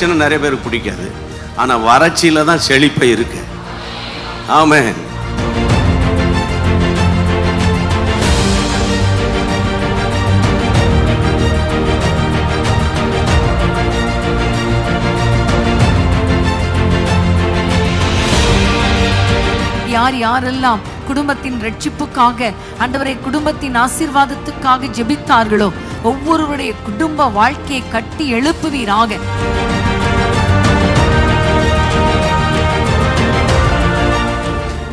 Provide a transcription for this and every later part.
பிரச்சனை நிறைய பேருக்கு பிடிக்காது. ஆனால் வறட்சியில் தான் செழிப்பை இருக்கு. ஆமென். யார் யாரெல்லாம் குடும்பத்தின் ரட்சிப்புக்காக, ஆண்டவரே குடும்பத்தின் ஆசீர்வாதத்துக்காக ஜெபித்தார்களோ ஒவ்வொருவருடைய குடும்ப வாழ்க்கையை கட்டி எழுப்புவீராக.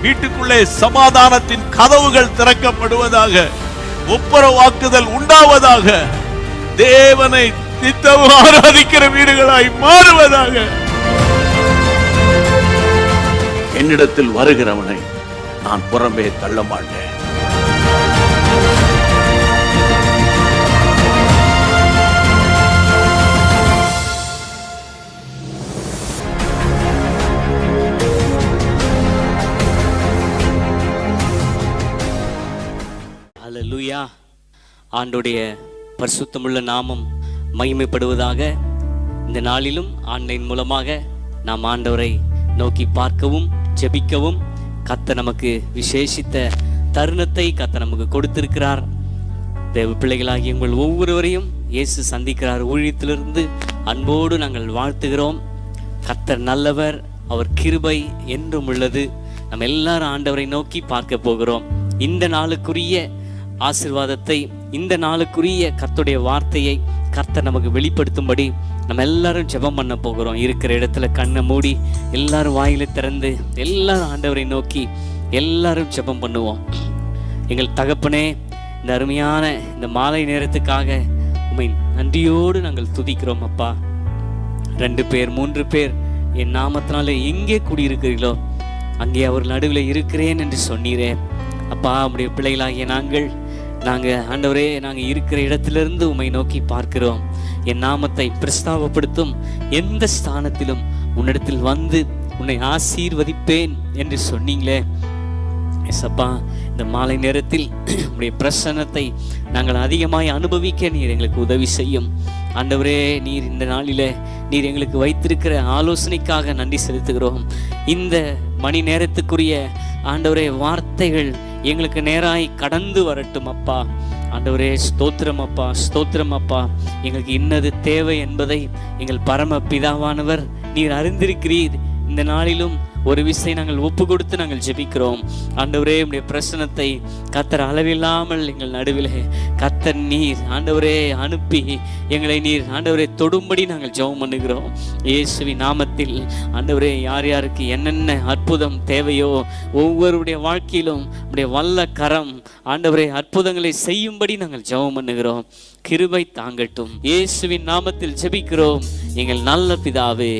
வீட்டுக்குள்ளே சமாதானத்தின் கதவுகள் திறக்கப்படுவதாக, ஒப்புரவாக்குதல் உண்டாவதாக, தேவனை நித்தமும் ஆராதிக்கிற வீடுகளாய் மாறுவதாக. என்னிடத்தில் வருகிறவனை நான் புறம்பே தள்ள மாட்டேன். அல்லேலூயா. ஆண்டோடைய பரிசுத்தமுள்ள நாமம் மகிமைப்படுவதாக. இந்த நாளிலும் ஆன்லைன் மூலமாக நாம் ஆண்டவரை நோக்கி பார்க்கவும் ஜெபிக்கவும் கர்த்தர் நமக்கு விசேஷித்த தருணத்தை கர்த்தர் நமக்கு கொடுத்திருக்கிறார். தேவ பிள்ளைகளாகிய உங்கள் ஒவ்வொருவரையும் இயேசு சந்திக்கிறார் ஊழியத்திலிருந்து அன்போடு நாங்கள் வாழ்த்துகிறோம். கர்த்தர் நல்லவர், அவர் கிருபை என்றும் உள்ளது. நம்ம எல்லாரும் ஆண்டவரை நோக்கி பார்க்க போகிறோம். இந்த நாளுக்குரிய ஆசீர்வாதத்தை, இந்த நாளுக்குரிய கர்த்தருடைய வார்த்தையை கர்த்தர் நமக்கு வெளிப்படுத்தும்படி நம்ம எல்லாரும் ஜெபம் பண்ண போகிறோம். இருக்கிற இடத்துல கண்ணை மூடி எல்லாரும் வாயில திறந்து எல்லாரும் ஆண்டவரை நோக்கி எல்லாரும் ஜெபம் பண்ணுவோம். எங்கள் தகப்பனே, இந்த அருமையான இந்த மாலை நேரத்துக்காக உம்மை நன்றியோடு நாங்கள் துதிக்கிறோம் அப்பா. 2 பேர் 3 பேர் என் நாமத்தினாலே எங்கே கூடியிருக்கிறீர்களோ அங்கே அவர் நடுவில் இருக்கிறேன் என்று சொன்னீரே அப்பா. உம்முடைய பிள்ளைகளாகிய நாங்கள் ஆண்டவரே, நாங்கள் இருக்கிற இடத்திலிருந்து உம்மை நோக்கி பார்க்கிறோம். என் நாமத்தை பிரஸ்தாபப்படுத்தும் எந்த ஸ்தானத்திலும் உன்னிடத்தில் வந்து உன்னை ஆசீர்வதிப்பேன் என்று சொன்னீங்களே எசப்பா. இந்த மாலை நேரத்தில் உம்முடைய பிரசன்னத்தை நாங்கள் அதிகமாய் அனுபவிக்க நீர் எங்களுக்கு உதவி செய்யும் ஆண்டவரே. நீர் இந்த நாளிலே நீர் எங்களுக்கு வைத்திருக்கிற ஆலோசனைக்காக நன்றி செலுத்துகிறோம். இந்த மணி நேரத்துக்குரிய ஆண்டவரே வார்த்தைகள் எங்களுக்கு நேராய் கடந்து வரட்டும் அப்பா. ஆண்டவரே ஸ்தோத்திரம் அப்பா, ஸ்தோத்திரம் அப்பா. எங்களுக்கு இன்னது தேவை என்பதை எங்கள் பரம பிதாவானவர் நீர் அறிந்திருக்கிறீர். இந்த நாளிலும் ஒரு விசை நாங்கள் ஒப்பு கொடுத்து நாங்கள் ஜெபிக்கிறோம் ஆண்டவரே. உம்முடைய பிரசன்னத்தை கர்த்தர் அளவில்லாமல் எங்கள் நடுவிலே கர்த்தர் நீர் ஆண்டவரே அனுப்பி எங்களை நீர் ஆண்டவரே தொடும்படி நாங்கள் ஜெபம் பண்ணுகிறோம் இயேசுவின் நாமத்தில். ஆண்டவரே, யார் யாருக்கு என்னென்ன அற்புதம் தேவையோ ஒவ்வொருடைய வாழ்க்கையிலும் உம்முடைய வல்ல கரம் ஆண்டவரே அற்புதங்களை செய்யும்படி நாங்கள் ஜெபம் பண்ணுகிறோம். கிருபை தாங்கட்டும். இயேசுவின் நாமத்தில் ஜெபிக்கிறோம் எங்கள் நல்ல பிதாவே.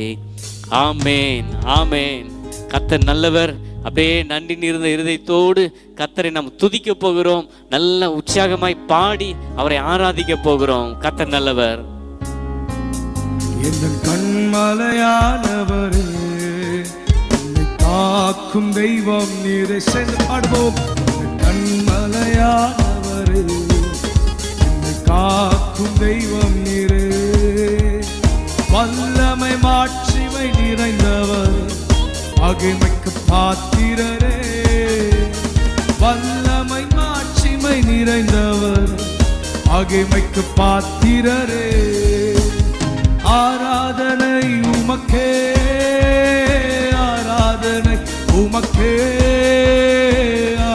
ஆமேன், ஆமேன். கர்த்தர் நல்லவர். அப்படியே நன்றி நிறைந்த இருதயத்தோடு கர்த்தரை நாம் துதிக்க போகிறோம். நல்ல உற்சாகமாய் பாடி அவரை ஆராதிக்க போகிறோம். கர்த்தர் நல்லவர். என் கண்மலையானவரே, என்னை காக்கும் தெய்வம் நீரே. சேர்ந்து பாடுவோம். கண்மலையானவரே, என்னை காக்கும் தெய்வம் நீரே. வல்லமை மாட்சிமை நிறைந்தவர், மகிமைக்கு பாத்திரரே. வல்லமை மாட்சிமை நிறைந்தவர், மகிமைக்கு பாத்திரரே. ஆராதனை உமக்கே, ஆராதனை உமக்கே,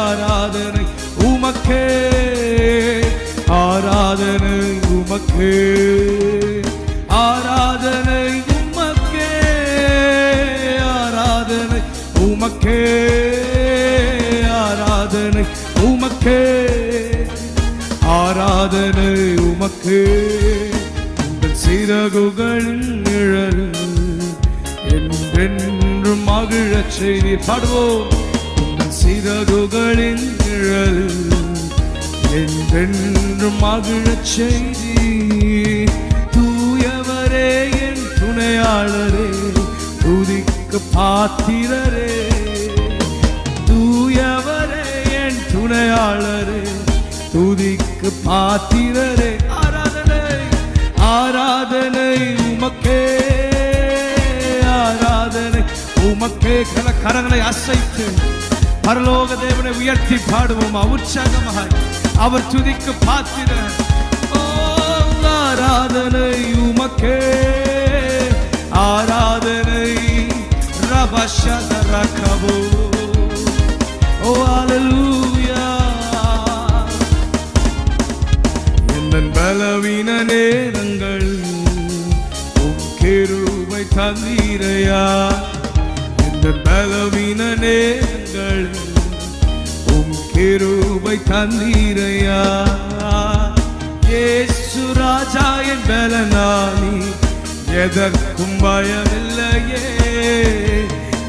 ஆராதனை உமக்கே, ஆராதனை உமக்கே, ஆராதனை உமக்கே, ஆராதனை உமக்கே, ஆராதனை உமக்கே, ஆராதனை உமக்கே. உங்கள் சிறகுகளின் நிழல் என்றென்றும் மகிழச் செய்தீர். பாடுவோம். உங்கள் சிறகுகளின் நிழல் என்றென்றும் மகிழச் செய்தீர். தூயவரே என் துணையாளரே, துதிக்கு பாத்திரரே. தூயவரே என் துணையாளரே, துதிக்கு பாத்திரரே. ஆராதனை, ஆராதனை உமக்கே, உமக்கே கரங்களை அசைத்து பரலோக தேவனை உயர்த்தி பாடுவோம் உற்சாகமாய். அவர் துதிக்கு பாத்திர. ஆராதனை உமக்கே, ஆராதனை. ரபஷதரகபோ. ஓ அல்லேலூயா. என் பலவீன நேரங்கள் உம் கிருபை தந்தீரையா. என் பலவீன நேரங்கள் உம் கிருபை தந்தீரையா. இயேசு ராஜா என் பலனானி, எதற்கும் பயமில்லையே.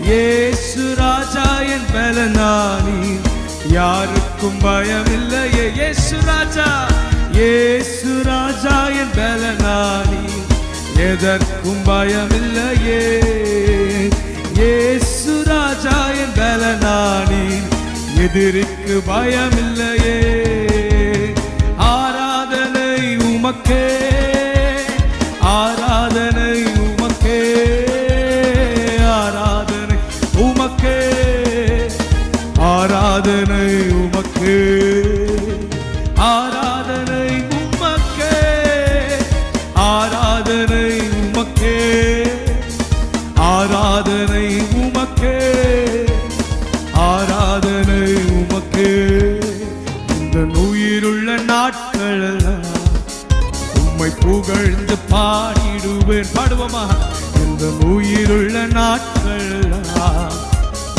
இயேசு ராஜா என் பலனானி, யாருக்கும் பயமில்லையே. இயேசு ராஜா, இயேசு ராஜா என் பலனானி, எதற்கும் பயமில்லையே. இயேசு ராஜா என் பலனானி, எதிரிக்கு பயமில்லையே. ஆராதனை உமக்கே, ஆராதனை உமக்கே, ஆராதனை உமக்கே, ஆராதனை உமக்கே, ஆராதனை உமக்கே, ஆராதனை உமக்கே, ஆராதனை உமக்கே, ஆராதனை உமக்கே. இந்த உயிருள்ள நாட்களெல்லாம் உம்மை புகழ்ந்து பாடிடுவேன். பாடுவோமா? இந்த உயிருள்ள நாட்களெல்லாம்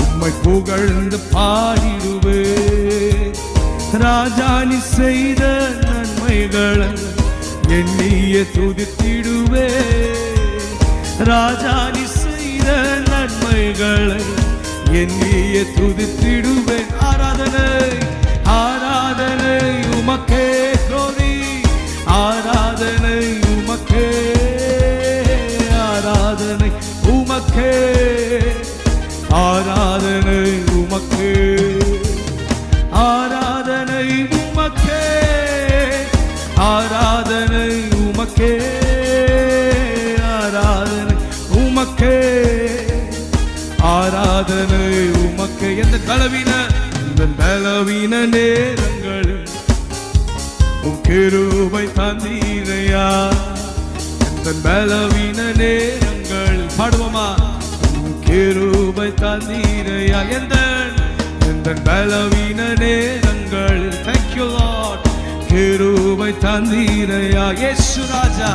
உம்மை புகழ்ந்து பாடிடுவேன். ராஜா நீ செய்த நன்மைகளை எண்ணிய துதித்திடுவே. ராஜா நீ செய்த நன்மைகளை எண்ணிய துதித்திடுவேன். ஆராதனை, ஆராதனை உமக்கே. கோரி ஆராதனை உமக்கே, ஆராதனை உமக்கே, ஆராதனை உமக்கே, ஆராதனை உமக்கே, ஆராதனை உமக்கே, ஆராதனை உமக்கே, ஆராதனை உமக்கே. எந்த பலவீன நேரங்களில் உம் கிருபை தந்தீரையா. எந்த பலவீன நேரங்கள் பாடுவோமா? உம் கிருபை தந்தீரையா. எந்த பலவீன நேரங்கள், thank you Lord, கிருபை தந்தீரையா. இயேசு ராஜா,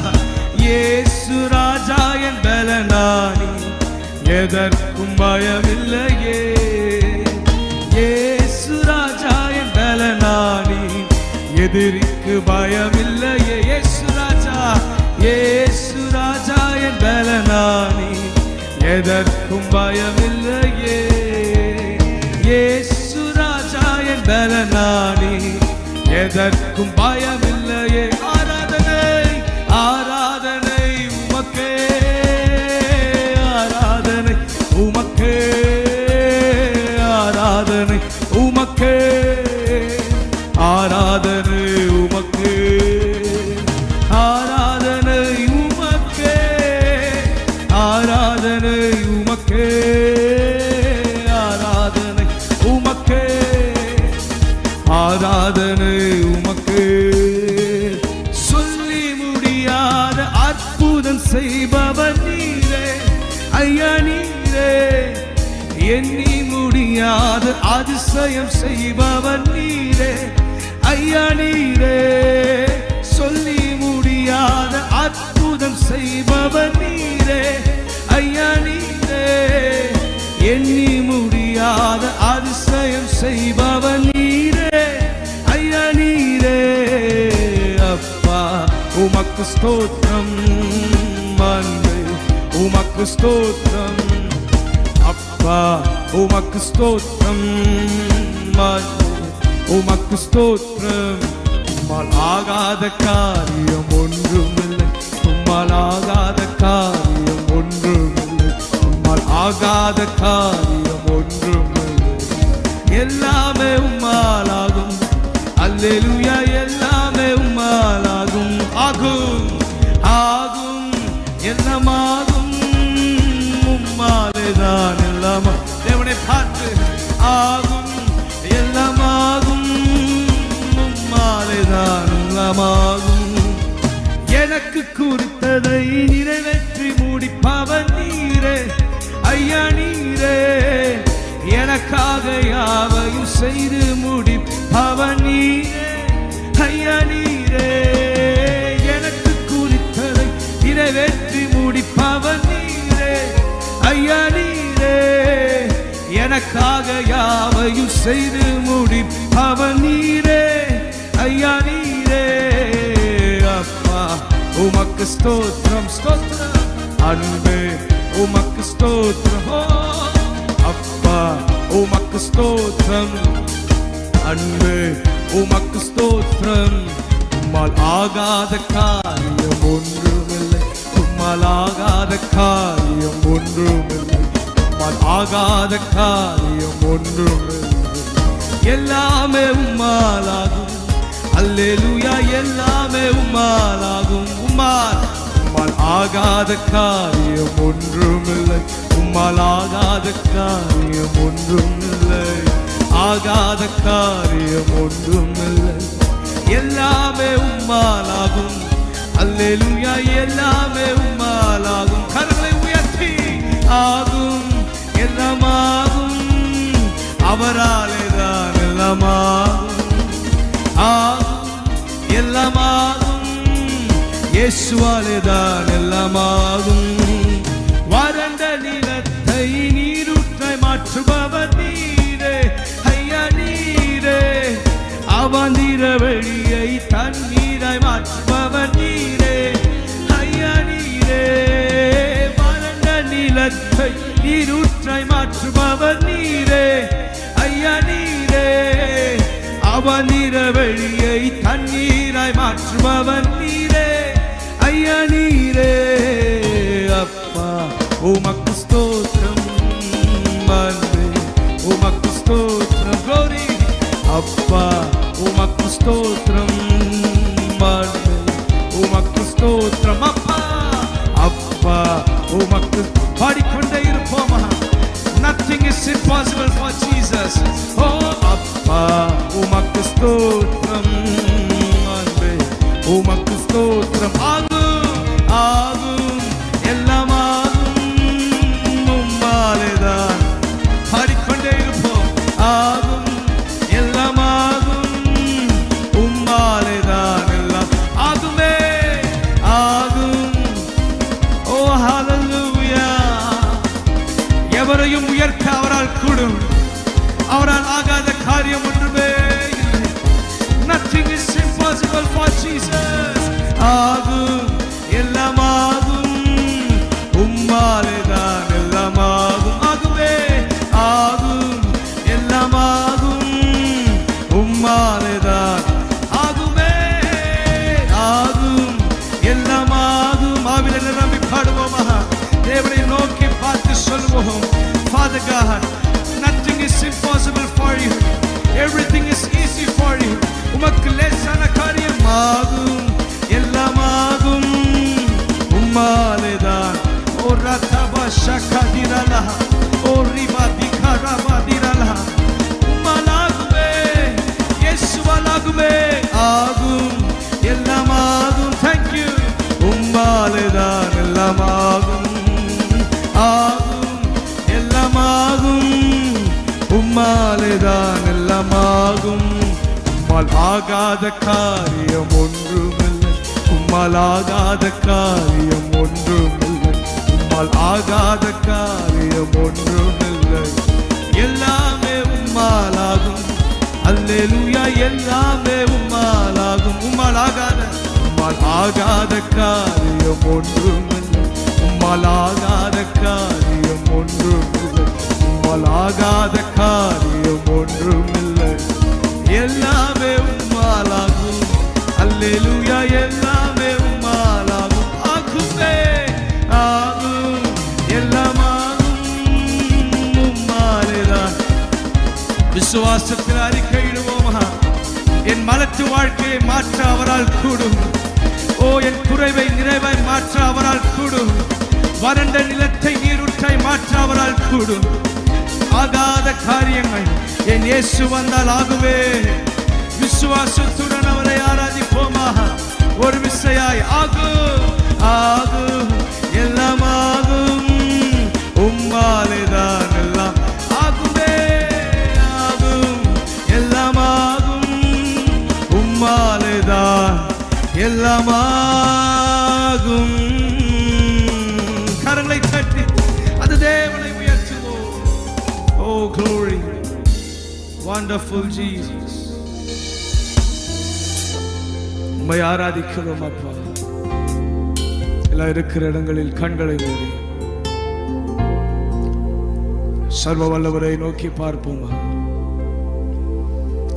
இயேசு ராஜா என் பலனானி, எதற்கும் பயமில்லையே. இயேசு ராஜா என் பலனானி, எதிரிக்கு பயமில்லையே. இயேசு ராஜா, இயேசு ராஜா என் பலனானி, எதற்கும் பயமில்லையே. இயேசு ராஜா என் பலனானி, எதற்கும் பயமில்லையே. ஆராதனை, ஆராதனை உமக்கே, ஆராதனை உமக்கே, ஆராதனை உமக்கே, ஆராதனை உமக்கே, ஆராதனை உமக்கே, ஆராதனை உமக்கே, ஆராதனை உமக்கே, ஆராதனை உமக்கே. சொல்லி முடியாத அற்புதம் செய்பவர் நீரே ஐயா, நீரே. எண்ணி முடியாத அதிசயம் செய்பவர் நீரே ஐயா, நீரே. சொல்லி முடியாத அற்புதம் செய்பவர் நீரே ஐயா, நீரே. எண்ணி முடியாத அதிசயம் செய்பவர் நீரே ஐயா, நீரே. அப்பா உமக்கு ஸ்தோத்திரம், மன்னை உமக்கு ஸ்தோத்திரம். அப்பா உமக்கு ஸ்தோத்திரம், மன்னை உமக்கு ஸ்தோத்திரம். உம்மால் ஆகாத காரியம் ஒன்றுமில்லை, உம்மால் ஆகாத காரியம் ஒன்றுமில்லை, உம்மால் ஆகாத காரியம் ஒன்றுமில்லை. எல்லாமே உம்மால் ஆகும். அல்லேலூயா, எல்லாமே உம்மால் ஆகும். ஆகும், ஆகும், எல்லாமாகும். உம்மாலே தான் எல்லாம் தேவனை பார்த்து ஆகும் எல்லாமாகும் உம்மாலேதான் எல்லாமாகும். எனக்கு குறித்ததை நிறைவேற்றி முடிப்பவன் நீரே ஐயா நீரே, எனக்காக யாவையும் செய்து முடிப்பவன் நீரே ஐயா நீரே, எனக்கு குறித்ததை நிறைவேற்றி முடிப்பவன் நீரே ஐயா நீரே, எனக்காக யாவையும் செய்து முடிப்பவன் நீரே ஐயா நீரே. அப்பா உமக்கு ஸ்தோத்திரம் ஸ்தோத்திரம், அன்பே உமக்கு ஸ்தோத்திரம், அப்பா உமக்கு ஸ்தோத்திரம், அன்பே உமக்கு ஸ்தோத்திரம். உம்மால் ஆகாத காரியம் ஒன்றுமில்லை, உம்மால் ஆகாத காரியம் ஒன்றுமில்லை, உம்மால் ஆகாத காரியம் ஒன்றுமில்லை. எல்லாமே உம்மாலாகும், அல்லேலூயா, எல்லாமே உம்மாலாகும். உம்மால் ஆகாத காரியம் ஒன்றுமில்லை, உம்மால் ஆகாத காரியம் ஒன்றுமில்லை, ஆகாத காரியம் ஒன்றுமில்லை. எல்லாமே உம்மாலாகும், அல்லேலூயா, எல்லாமே உம்மாலாகும். கரங்களை உயர்த்தி ஆகும் எல்லாமாகும், அவராலே தான் எல்லாமாகும், ஆகும் எல்லாமாகும், இயேசுவாலே தான் எல்லாமாகும். வறண்ட நிலத்தை நீரூற்றாய் மாற்றுபவர் நீரே ஐயா நீரே, அவந்திர வெளியை தண்ணீராய் மாற்றுபவர் நீரே ஐயா நீரே, வறண்ட நிலத்தை நீரூற்றாய் மாற்றுபவர் நீரே ஐயா நீரே, அவந்திர வெளியை தண்ணீராய் மாற்றுபவர் நீரே ஐயா நீரே. அப்பா உமக்கு ஸ்தோத்திரம், அன்பே உமக்கு ஸ்தோத்திரம், glory. அப்பா உமக்கு ஸ்தோத்திரம், அன்பே உமக்கு ஸ்தோத்திரம், அப்பா அப்பா உமக்கு. பாடிக்கொண்டே இருப்போமா. Nothing is impossible for Jesus. Oh அப்பா உமக்கு ஸ்தோத்திரம், அன்பே உமக்கு ஸ்தோத்திரம். ஆகும் ஆகும் எல்லாமாகும் உம்மாலேதான். பாடிக்கொண்டே இருப்போம். ஆகும் எல்லாமாகும் உம்மாலேதான் எல்லாம் ஆகுமே ஆகும். ஓ ஹல்லேலூயா. எவரையும் உயர்த்த அவரால் கூடும், அவரால் ஆகாத காரியம் ஒன்றுமே இல்லை. Nothing is impossible for Jesus. ஆகும் எல்லாமாகும் உம்மாலேதான் எல்லாமாகும். ஆகுமே ஆகும் எல்லாமாகும் உம்மாலேதான். ஆகுமே ஆகும் எல்லாமாகும். ஆவிலே நிரம்பி பாடுவோமா. தேவனை நோக்கி பார்த்து சொல்வோம். Father God, nothing is impossible for you. Everything is easy for you. உமக்கு லேசான காரியம் ஆகும் எல்லாமாகும் உம்மாலேதான். ஓ ரதபா ஷகதிரலா, ஓ ரிபா திகரபா திரலா, உம்மாலாகுமே இயேசுவாலாகுமே. ஆகும் எல்லாமாகும். Thank you. உம்மாலேதான் எல்லாமாகும். ஆகும் எல்லாமாகும் உம்மாலேதான் எல்லாமாகும். உம்மால் ஆகாத காரியம் ஒன்றுமில்லை, உம்மால் ஆகாத காரியம் ஒன்றுமில்லை, உம்மால் ஆகாத காரியம் ஒன்றுமில்லை. எல்லாமே உம்மாலாகும், அல்லேலூயா, எல்லாமே உம்மாலாகும். உம்மால் ஆகாத காரியம் ஒன்றுமில்லை, உம்மால் ஆகாத காரியம் ஒன்றுமில்லை, உம்மால் ஆகாத காரியம் ஒன்றுமில்லை. எல்லாமே உம்மாலாகும், அல்லேலூயா, எல்லாமே உம்மாலாகும். ஆகுமே ஆகும் எல்லாமாகும் உம்மாலேதான். விசுவாசத்தில் அறிக்கையிடுவோமா. என் மலட்டு வாழ்க்கையை மாற்ற அவரால் கூடும். ஓ என் குறைவை நிறைவாய் மாற்ற அவரால் கூடும். வறண்ட நிலத்தை நீரூற்றாய் மாற்ற அவரால் கூடும். ஆகாத காரியங்கள் என் இயேசு வந்தால் ஆகுவே. விசுவாசத்துடன் அவரை ஆராதிப்போமா? ஒரு விசையாய் ஆகும் ஆகும் எல்லாம் ஆகும், உம்மாலேதான் எல்லாம் ஆகுமே. ஆகும் எல்லாம் ஆகும், உம்மாலேதான் எல்லாம் ஆகும். கரங்களை தட்டி அது தேவனை உயர்த்துவோம். Oh glory, wonderful Jesus. உம்மை ஆராதிக்கிறோம் அப்பா. எல்லாம் இருக்கிற இடங்களில் கண்களை மூடி சர்வ வல்லவரை நோக்கி பார்ப்போமா?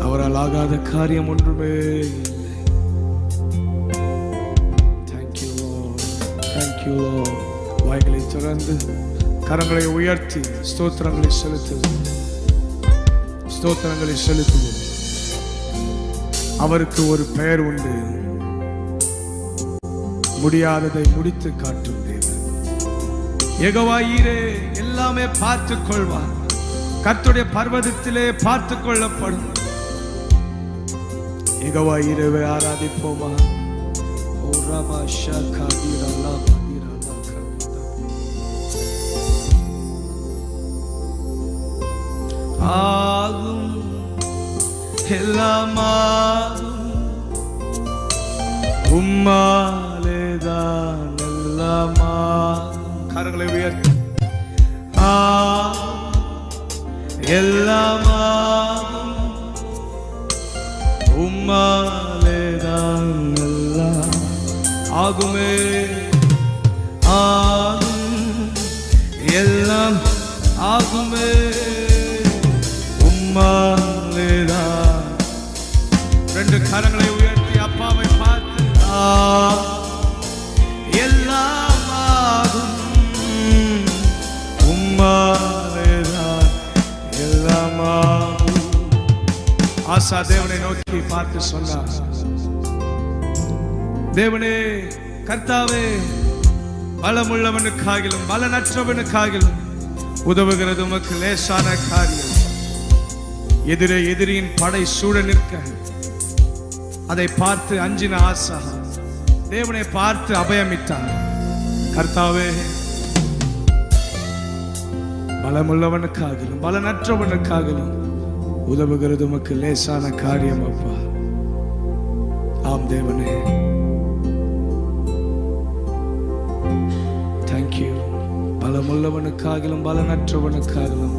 அவரால் ஆகாத காரியம் ஒன்றுமே இல்லை. Thank you Lord, thank you Lord. வாய்களை திறந்து கரங்களை உயர்த்தி ஸ்தோத்திரங்களை செலுத்துவோம், ஸ்தோத்திரங்களை செலுத்துவோம். அவருக்கு ஒரு பெயர் உண்டு, முடியாததை முடித்து காட்டும் தேவன். யெகோவா ஈரே, எல்லாமே பார்த்துக் கொள்வார். கர்த்தருடைய பர்வதத்திலே பார்த்துக் கொள்ளப்படும். யெகோவா ஈரேவை ஆராதிப்போமா? ஓ ராமா ஷாகா தீரலா தீரலா கர்த்தா. ஆகும் எல்லாம் ஆகும், உம்மாலேதான் எல்லாம் ஆகும். கரங்களை உயர்த்தி எல்லாம் ஆகும், உம்மாலேதான் எல்லாம் ஆகுமே. ஆகும் எல்லாம் ஆகுமே, உம்மாலேதான். ரெண்டு கரங்களை உயர்த்தி அப்பாவை பார்த்து எல்லாம் ஆகும், உம்மாலேதான் எல்லாம் ஆகும். ஆசா தேவனை நோக்கி பார்த்து சொன்னார், தேவனே கர்த்தாவே, பலமுள்ளவனுக்காகிலும் பலனற்றவனுக்காகிலும் உதவுகிறது உமக்கு லேசான காரியம். எதிரே எதிரியின் படை சூழ நிற்க அதை பார்த்து அஞ்சின ஆசா தேவனை பார்த்து அபயமிட்டார். கர்த்தாவே, பலமுள்ளவனுக்காகிலும் பலனற்றவனுக்காகிலும் உதவுகிறது உமக்கு லேசான காரியம் அப்பா. ஆம் தேவனே, தேங்க்யூ. பலமுள்ளவனுக்காகிலும் பலனற்றவனுக்காகிலும்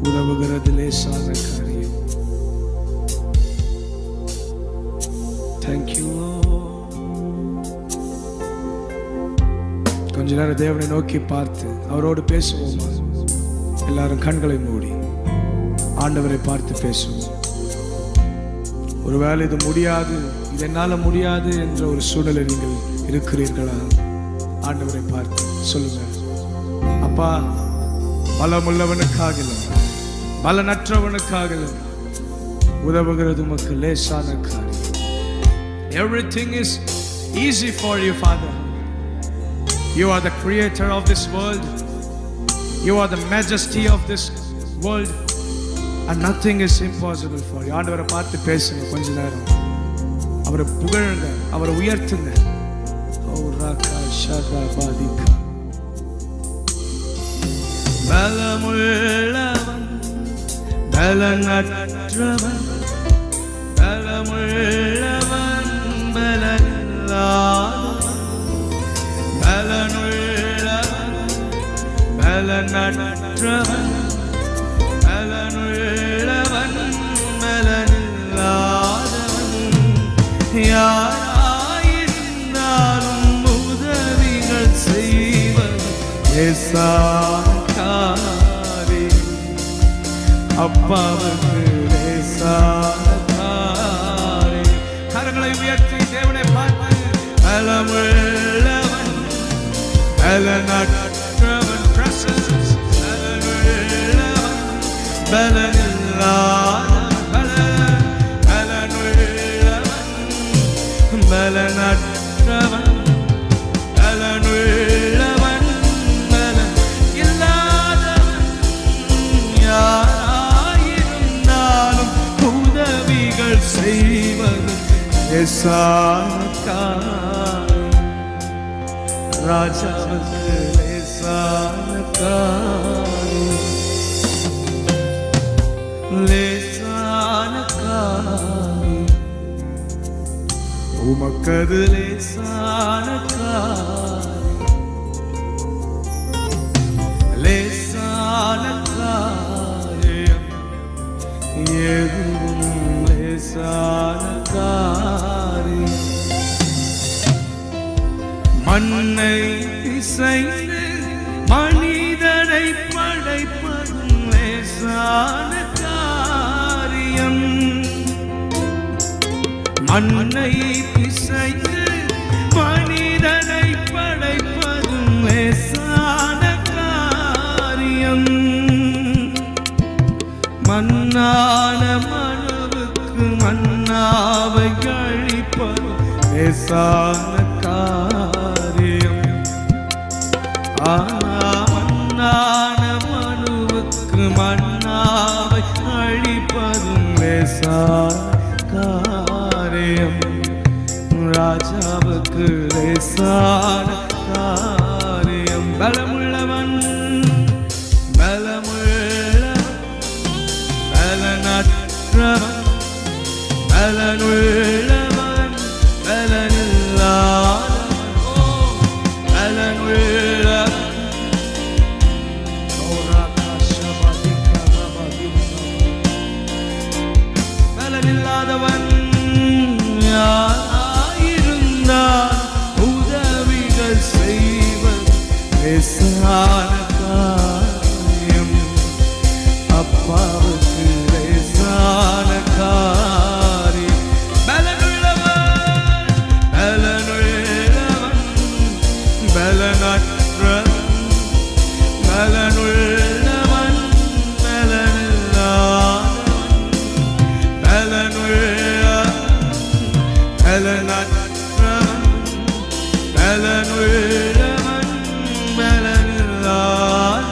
உதவுகிறது லேசான காரியம். தேங்க்யூ. கொஞ்ச நேரம் தேவனை நோக்கி பார்த்து அவரோடு பேசுவோமா? எல்லாரும் கண்களை மூடி ஆண்டவரை பார்த்து பேசுவோம். ஒருவேளை இது முடியாது, இது என்னால முடியாது என்ற ஒரு சூழ்நிலை நீங்கள் இருக்கிறீர்களா? ஆண்டவரை பார்த்து சொல்லுங்க, அப்பா, பலமுள்ளவனுக்காகிலும் பலனற்றவனுக்காகிலும் உதவுகிறது உமக்கு லேசான காரியம். Everything is easy for you, Father. You are the creator of this world. You are the majesty of this world, and nothing is impossible for you. ஆண்டவரை பார்த்து பேசுங்க கொஞ்ச நேரம். அவரை புகழுங்க, அவரை உயர்த்துங்க. ஓ ராகா ஷாகா பாதிகா. பலமுள்ளவன் பலனற்றவன், பலமுள்ளவன் பலனில்லாதவன், பலனுள்ளவன் பலனற்றவன், பலனுள்ளவன் பலனில்லாதவன், யாராயிருந்தாலும் உதவிகள் செய்வன் லேசானே. அப்பாவுக்கு லேசானே. கரங்களை உயர்த்தி தேவனை பார்த்து, பலமுள்ளவன் பலனற்றவன், presence, பலனுள்ளவன் பலனில்லாதவன், பலனுள்ளவன் பலனற்றவன், பலனுள்ளவன் பலனில்லாதவன், லேசான காரியம் ராஜாவுக்கு லேசான காரியம் லேசான காரியம் உமக்கது லேசான காரியம் லேசான காரியம் எதுவும் லேசான காரியம் மண்ணை பிசைந்து மனிதனை படைப்பதும் லேசான காரியம் மண்ணை பிசைந்து மனிதனை படைப்பதும் லேசான காரியம் மண்ணான மனுவுக்கு மன்னாவை அழிப்பது லேசான காரியம் மண்ணான மனுவுக்கு மன்னாவை அழிப்பதும் லேசான காரியம் ராஜாவுக்கு லேசான காரியம் பலமுள்ளவன் பலனற்றவன் பலனுள்ளவன் பலனில்லாதவன் பலனுள்ளவன் பலனில்லாதவன் யாராயிருந்தால் உதவிகள் செய்வது லேசான காரியம் அப்பாவுக்கு லேசான காரியம் பலனுள்ளவன் பலனுள்ளவன் பலனற்றவன் பலனுள்ளவன் பலனில்லாதவன் பலனுள்ளவன் பலனற்றவன் பலனுள்ளவன் பலனில்லாதவன்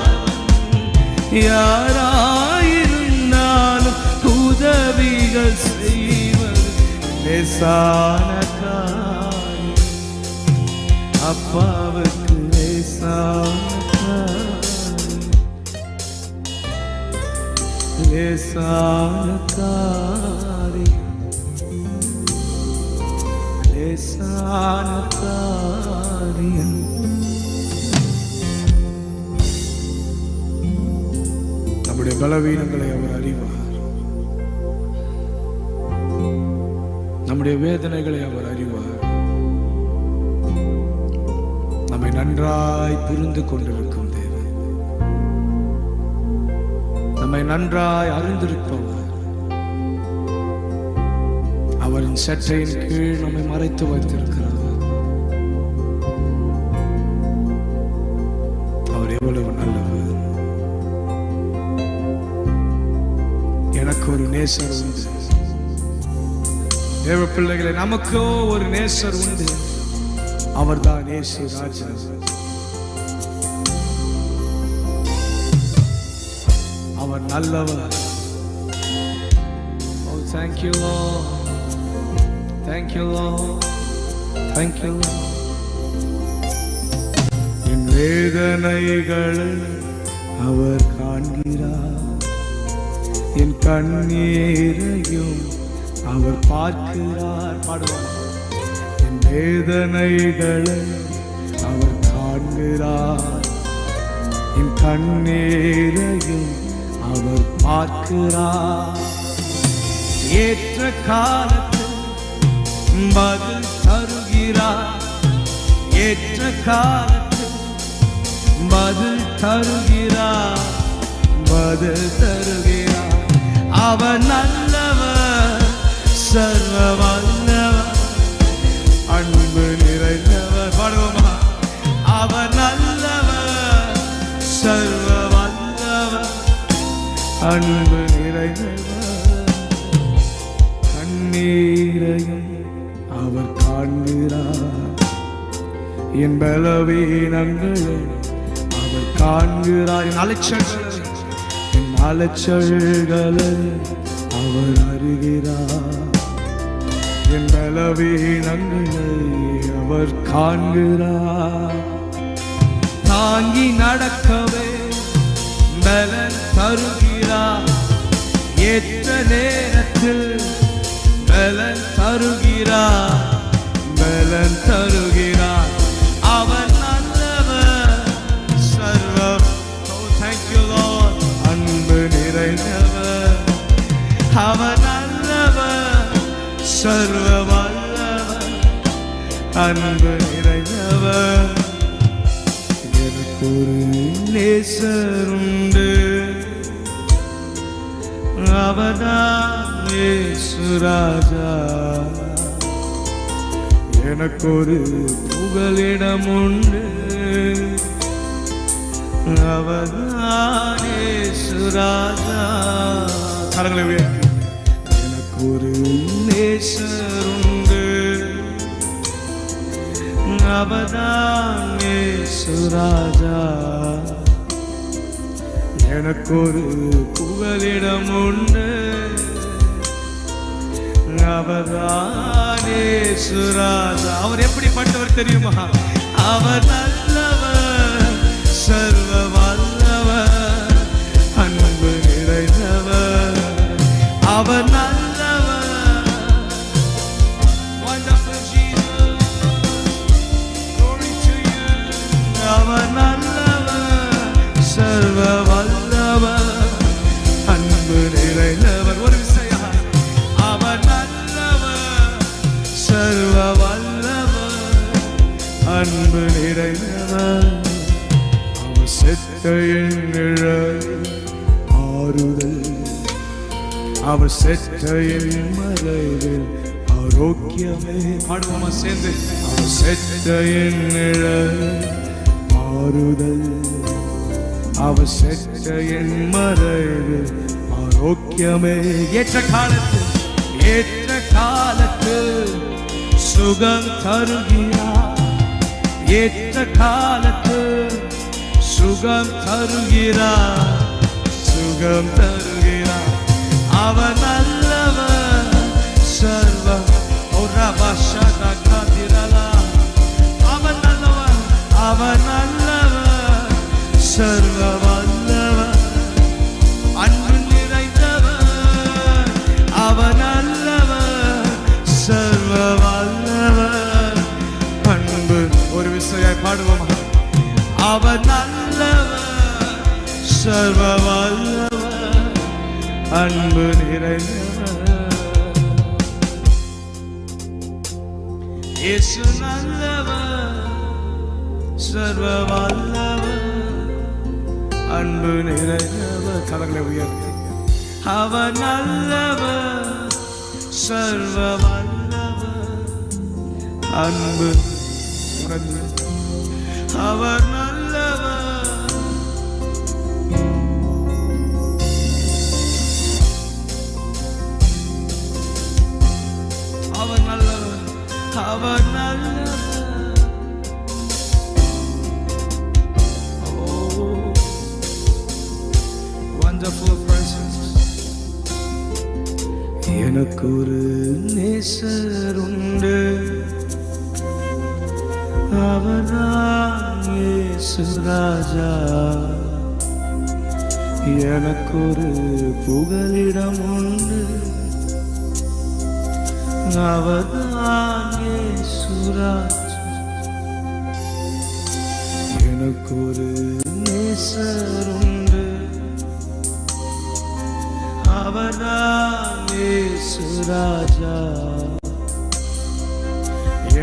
யாராயிருந்தாலும் உதவிகள் செய்வது லேசான காரியம் அப்பாவுக்கு லேசான காரியம் லேசான காரியம் லேசான காரியம் நம்முடைய பலவீனங்களை அவர் அறிவார் நம்முடைய வேதனைகளை அவர் அறிவார் நம்மை நன்றாய் புரிந்து கொண்டிருக்கும் தேவன் நம்மை நன்றாய் அறிந்திருப்பவர் அவரின் சற்றையின் கீழ் நம்மை மறைத்து வைத்திருக்கிறார் அவர் எவ்வளவு நல்லவர் எனக்கு ஒரு நேசர் உண்டு தேவ பிள்ளைகளை நமக்கோ ஒரு நேசர் உண்டு அவர்தான் இயேசு ராஜா அவர் நல்லவர் Oh thank you Lord thank you Lord thank you Lord என் வேதனைகளை அவர் காண்கிறார் என் கண்ணீரையும் அவர் பார்க்கிறார் பாடுவார் என் வேதனைகளை அவர் காண்கிறார் என் கண்ணீரையும் அவர் பார்க்கிறார் ஏற்ற காலத்தில் பதில் தருகிறார் ஏற்ற காலத்தில் பதில் தருகிறார் பதில் தருகிறார் அவர் நல்லவர் சர்வ வல்லவர் அன்பு நிறைந்தவர் பாடுவோமா அவர் நல்லவர் சர்வ வல்லவர் அன்பு நிறைந்தவர் கண்ணீரையும் அவர் காண்கிறார் என் பலவீனங்களை அவர் காண்கிறார் என் அலைச்சல்களை அவர் அறிகிறார் என் பலவீனங்களை அவர் காண்கிறார். தாங்கி நடக்கவே பலன் தருகிறார். ஏற்ற நேரத்தில் பலன் தருகிறார். பலன் தருகிறார். அவர் நல்லவர், சர்வம். Oh, thank you Lord. அன்பு நிறைந்தவர். அவர் நல்லவர், சர்வ வல்லவர், அன்பு நிறைந்தவர். எனக்கு ஒரு நேசர் உண்டு, அவர்தான் இயேசு ராஜா. எனக்கு ஒரு புகலிடம் உண்டு, அவர்தான் இயேசு ராஜா. கரங்களை உயர்த்தி. எனக்கு ஒரு நேசர் உண்டு, அவர்தான் இயேசு ராஜா. எனக்கு ஒரு புகலிடம் உண்டு, அவர்தான் இயேசு ராஜா. அவர் எப்படிப்பட்டவர் தெரியுமா? அவர் நல்லவர், சர்வ வல்லவர், அன்பு நிறைந்தவர். அவர் நல்லவர். Wonderful Jesus, glory to you. அவர் நல்லவர், சர்வ வல்லவர், அன்பு நிறைந்தவர். ஒரு விஷயம், அவர் நல்லவர், சர்வ வல்லவர், அன்பு நிறைந்தவர். அவர் செத்தையின் நிழலில் ஆறுதல், அவர் செத்தையின் மறைவில் ஆரோக்கியமே. பாடுவோமா சேர்ந்து? அவர் செத்தையின் நிழலில் ஆறுதல், அவர் செத்தையின் மறைவில் ஆரோக்கியமே. ஏற்ற காலத்தில் சுகம் தருகிறார். ஏற்ற காலத்தில் சுகம் தருகிறார். சுகம் தருகிறார். அவர் நல்லவர், சர்வ. அவர் நல்லவர், அவர் நல்லவர், சர்வ வல்லவர், அன்பு நிறைந்தவர். அவர் நல்லவர், சர்வ வல்லவர், அன்பு. ஒரு விஷயம் பாடுவோமா? அவர் நல்லவர், சர்வ வல்லவர், அன்பு நிறைந்தவர். இயேசு நல்லவர், சர்வ வல்லவர், அன்பு நிறைந்தவர். கரங்களை உயர்த்தி. அவர் நல்லவர், சர்வ வல்லவர், அன்பு நிறைந்தவர். அவர் நல்லவர். அவர் நல்லவர். அவர் நல்லவர். Oh, wonderful presence. எனக்கு ஒரு நேசர் உண்டு, அவர்தான் இயேசு ராஜா. எனக்கு ஒரு புகலிடம் உண்டு, அவர்தான் இயேசு ராஜா. எனக்கு ஒரு நேசர் உண்டு, அவர்தான் இயேசு ராஜா.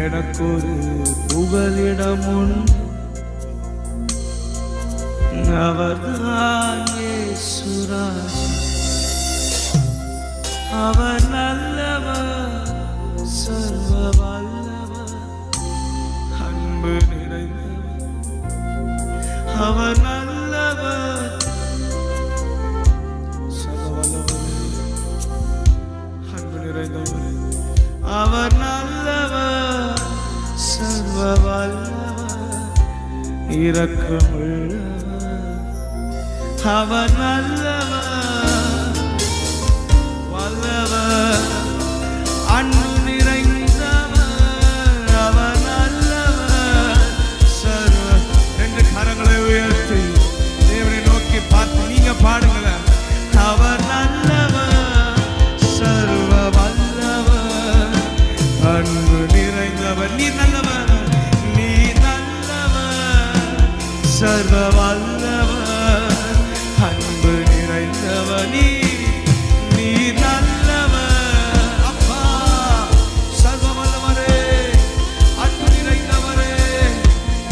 எனக்கு ஒரு புகலிடம் உண்டு, அவர்தான் இயேசு ராஜா. அவர் நல்லவர், சர்வ வல்லவர், அன்பு நிறைந்தவர். அவர் நல்லவர், சர்வ வல்லவர், அன்பு நிறைந்தவர். அவர் நல்லவர், சர்வ வல்லவர், இரக்கமுள்ளவர். அவர் நல்லவர், வல்லவர், அன்பு நிறைந்தவர். சர்வ வல்லவர் அன்பு நிறைந்தவர் நீர் நல்லவர் அப்பா சர்வ வல்லவரே அன்பு நிறைந்தவரே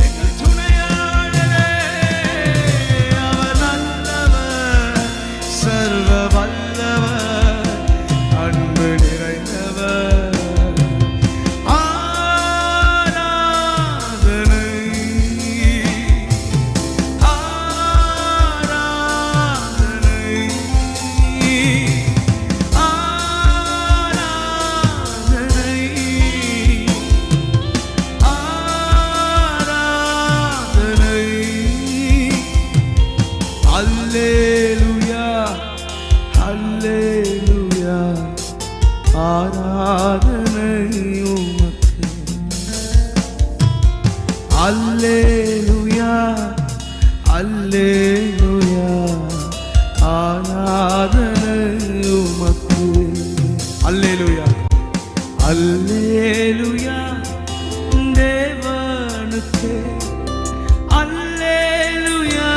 எங்கள் துணையாளரே அவர் நல்லவர் சர்வ வல்லவர் அன்பு நிறைந்தவர் அல்லேலூயா அல்லேலூயா ஆராதனை உமக்கு அல்லேலூயா அல்லேலூயா தேவனுக்கே அல்லேலூயா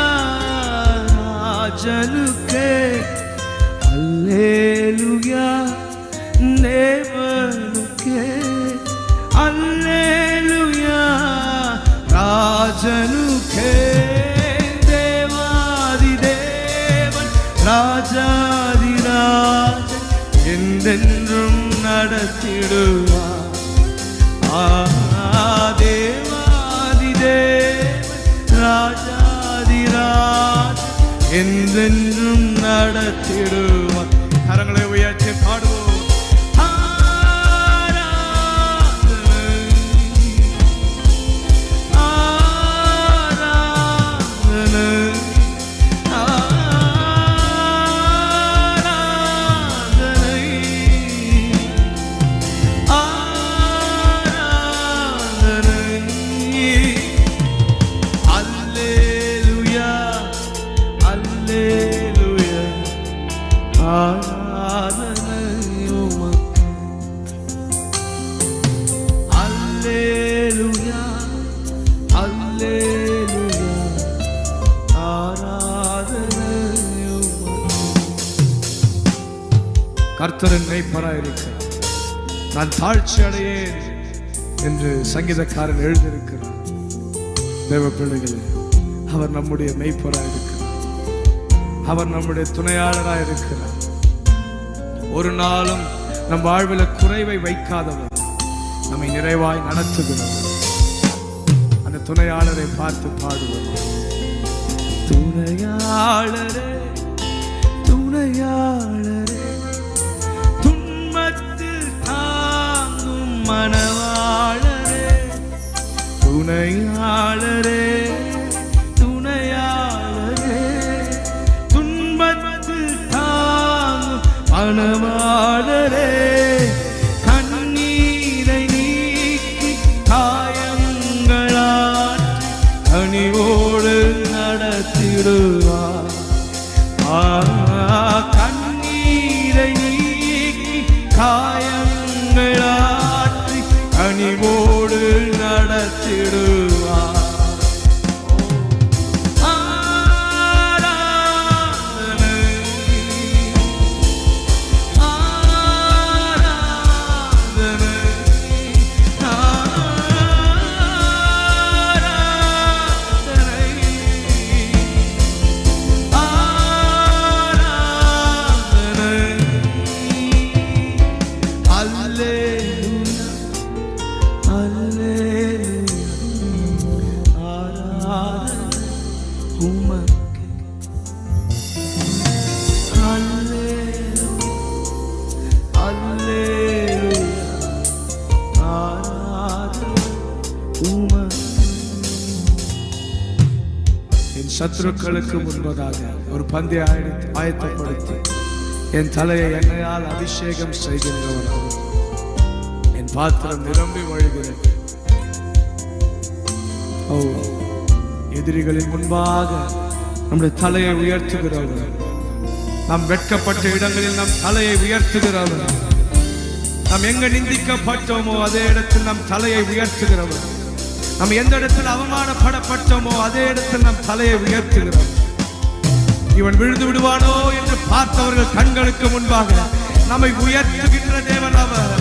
ராஜனுக்கே அல்லேலூயா தேவனுக்கே அல்லேலூயா ராஜனுக்கே தேவாதி தேவன் ராஜாதிராஜன் என்றென்றும் நடத்திடுவார் தேவாதி தேவன் ராஜாதிராஜன் என்றென்றும் நடத்திடுவார் கரங்களை உயர்த்தி பாடுவோம் கர்த்தரின் மேய்ப்பராயிருக்கிறார், நான் தாழ்ச்சி அடையேன் என்று சங்கீதக்காரன் எழுதியிருக்கிறார். தேவ பிள்ளைகளே, அவர் நம்முடைய மேய்ப்பராயிருக்கிறார், அவர் நம்முடைய துணையாளராயிருக்கிறார். ஒரு நாளும் நம் வாழ்வில் குறைவை வைக்காதவர், நம்மை நிறைவாய் நடத்துகிறவர். அந்த துணையாளரை பார்த்து பாடுவோம். துணையாளரே துணையாளரே மணவாளரே துணையாளரே துணையாளரே துன்பத்தில் தாங்கும் மணவாளரே கண்ணீரை நீக்கி காயங்களாற்றி கனிவோடு நடத்திடுவார். கண்ணீரை நீக்கி காயங்களாற்றி கனிவோடு நடத்திடுவார். சத்துருக்களுக்கு முன்பதாக ஒரு பந்தை ஆயத்தப்படுத்தி என் தலையை எண்ணெயால் அபிஷேகம் செய்கின்றவன், என் பாத்திரம் நிரம்பி வழிகிறது. ஓ, எதிரிகளின் முன்பாக நம்முடைய தலையை உயர்த்துகிறவர், நாம் வெட்கப்பட்ட இடங்களில் நம் தலையை உயர்த்துகிறவர், நாம் எங்க நிந்திக்கப்பட்டோமோ அதே இடத்தில் நம் தலையை உயர்த்துகிறவர். நம்ம எந்த இடத்துல அவமானப்படப்பட்டோமோ அதே இடத்தில் நம் தலையை உயர்த்துகிறோம். இவன் விழுந்து விடுவானோ என்று பார்த்தவர்கள் கண்களுக்கு முன்பாக நம்மை உயர்த்துகின்ற தேவன் அவர்.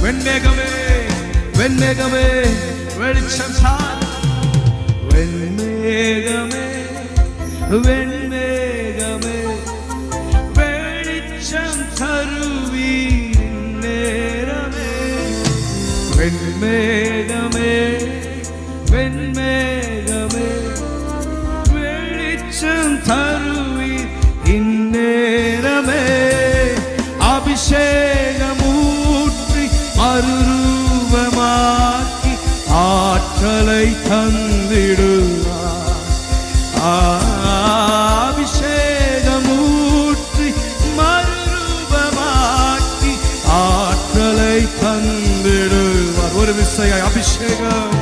வெண்மேகமே வெண்மேகமே வெளிச்சம் சார், வெண்மேகமே வெண்மேகமே வெளிச்சம் தருவீர் நேரமே. வெண்மேகமே வெண்மேகமே வெளிச்சம் தருவீர் இந்நேரமே. அபிஷேகமூற்றி மறுரூபமாக்கி ஆற்றலை தந்திடுவார். அபிஷேகமூற்றி மறுரூபமாக்கி ஆற்றலை தந்திடுவார். ஒரு விசையாய் அபிஷேகம்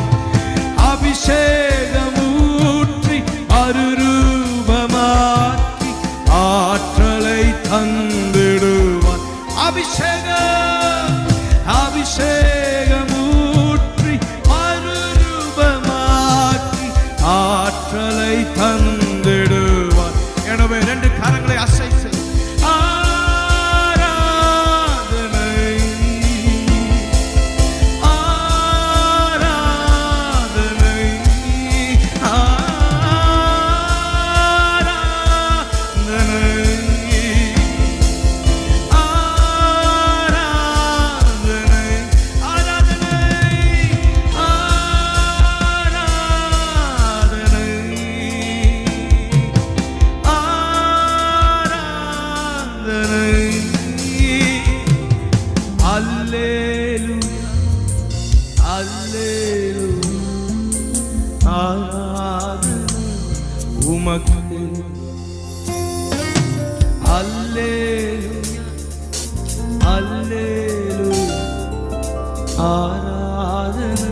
அபிஷேகமூற்றி மறுரூபமாக்கி ஆற்றலை தந்திடுவார். அபிஷேகம் அபிஷேகமூற்றி மறுரூபமாக்கி ஆற்றலை தந்திடுவார். எனவே ரெண்டு கரங்களை அசைத்து ஆராதனை ஆராதனை உமக்கு அல்லேலூயா அல்லேலூயா ஆராதனை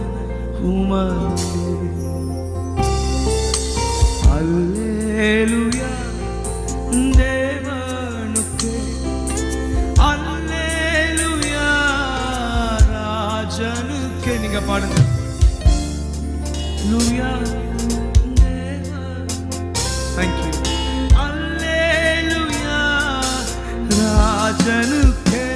உமக்கு அல்லேலூயா தேவனுக்கு அல்லேலூயா ராஜனுக்கு. நீங்க பாடுங்க லூயா. Thank you. Alleluia ராஜனுக்கே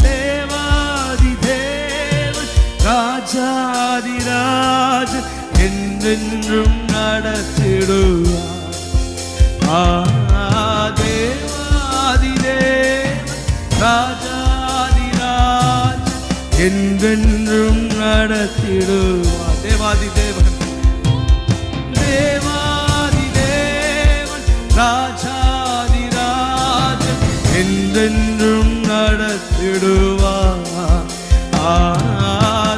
தேவாதி தேவன் ராஜாதி ராஜன் என்றென்றும் நடத்திடுவார். தேவாதி தேவன் ராஜாதி ராஜன் என்றென்றும் நடத்திடுவார். தேவாதி தேவன் தேவாதி தேவன் ராஜாதி ராஜன் என்றென்றும் நடத்திடுவார்.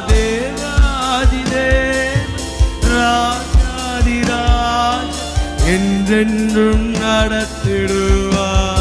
தேவாதி தேவன் ராஜாதி ராஜன் என்றென்றும் நடத்திடுவார்.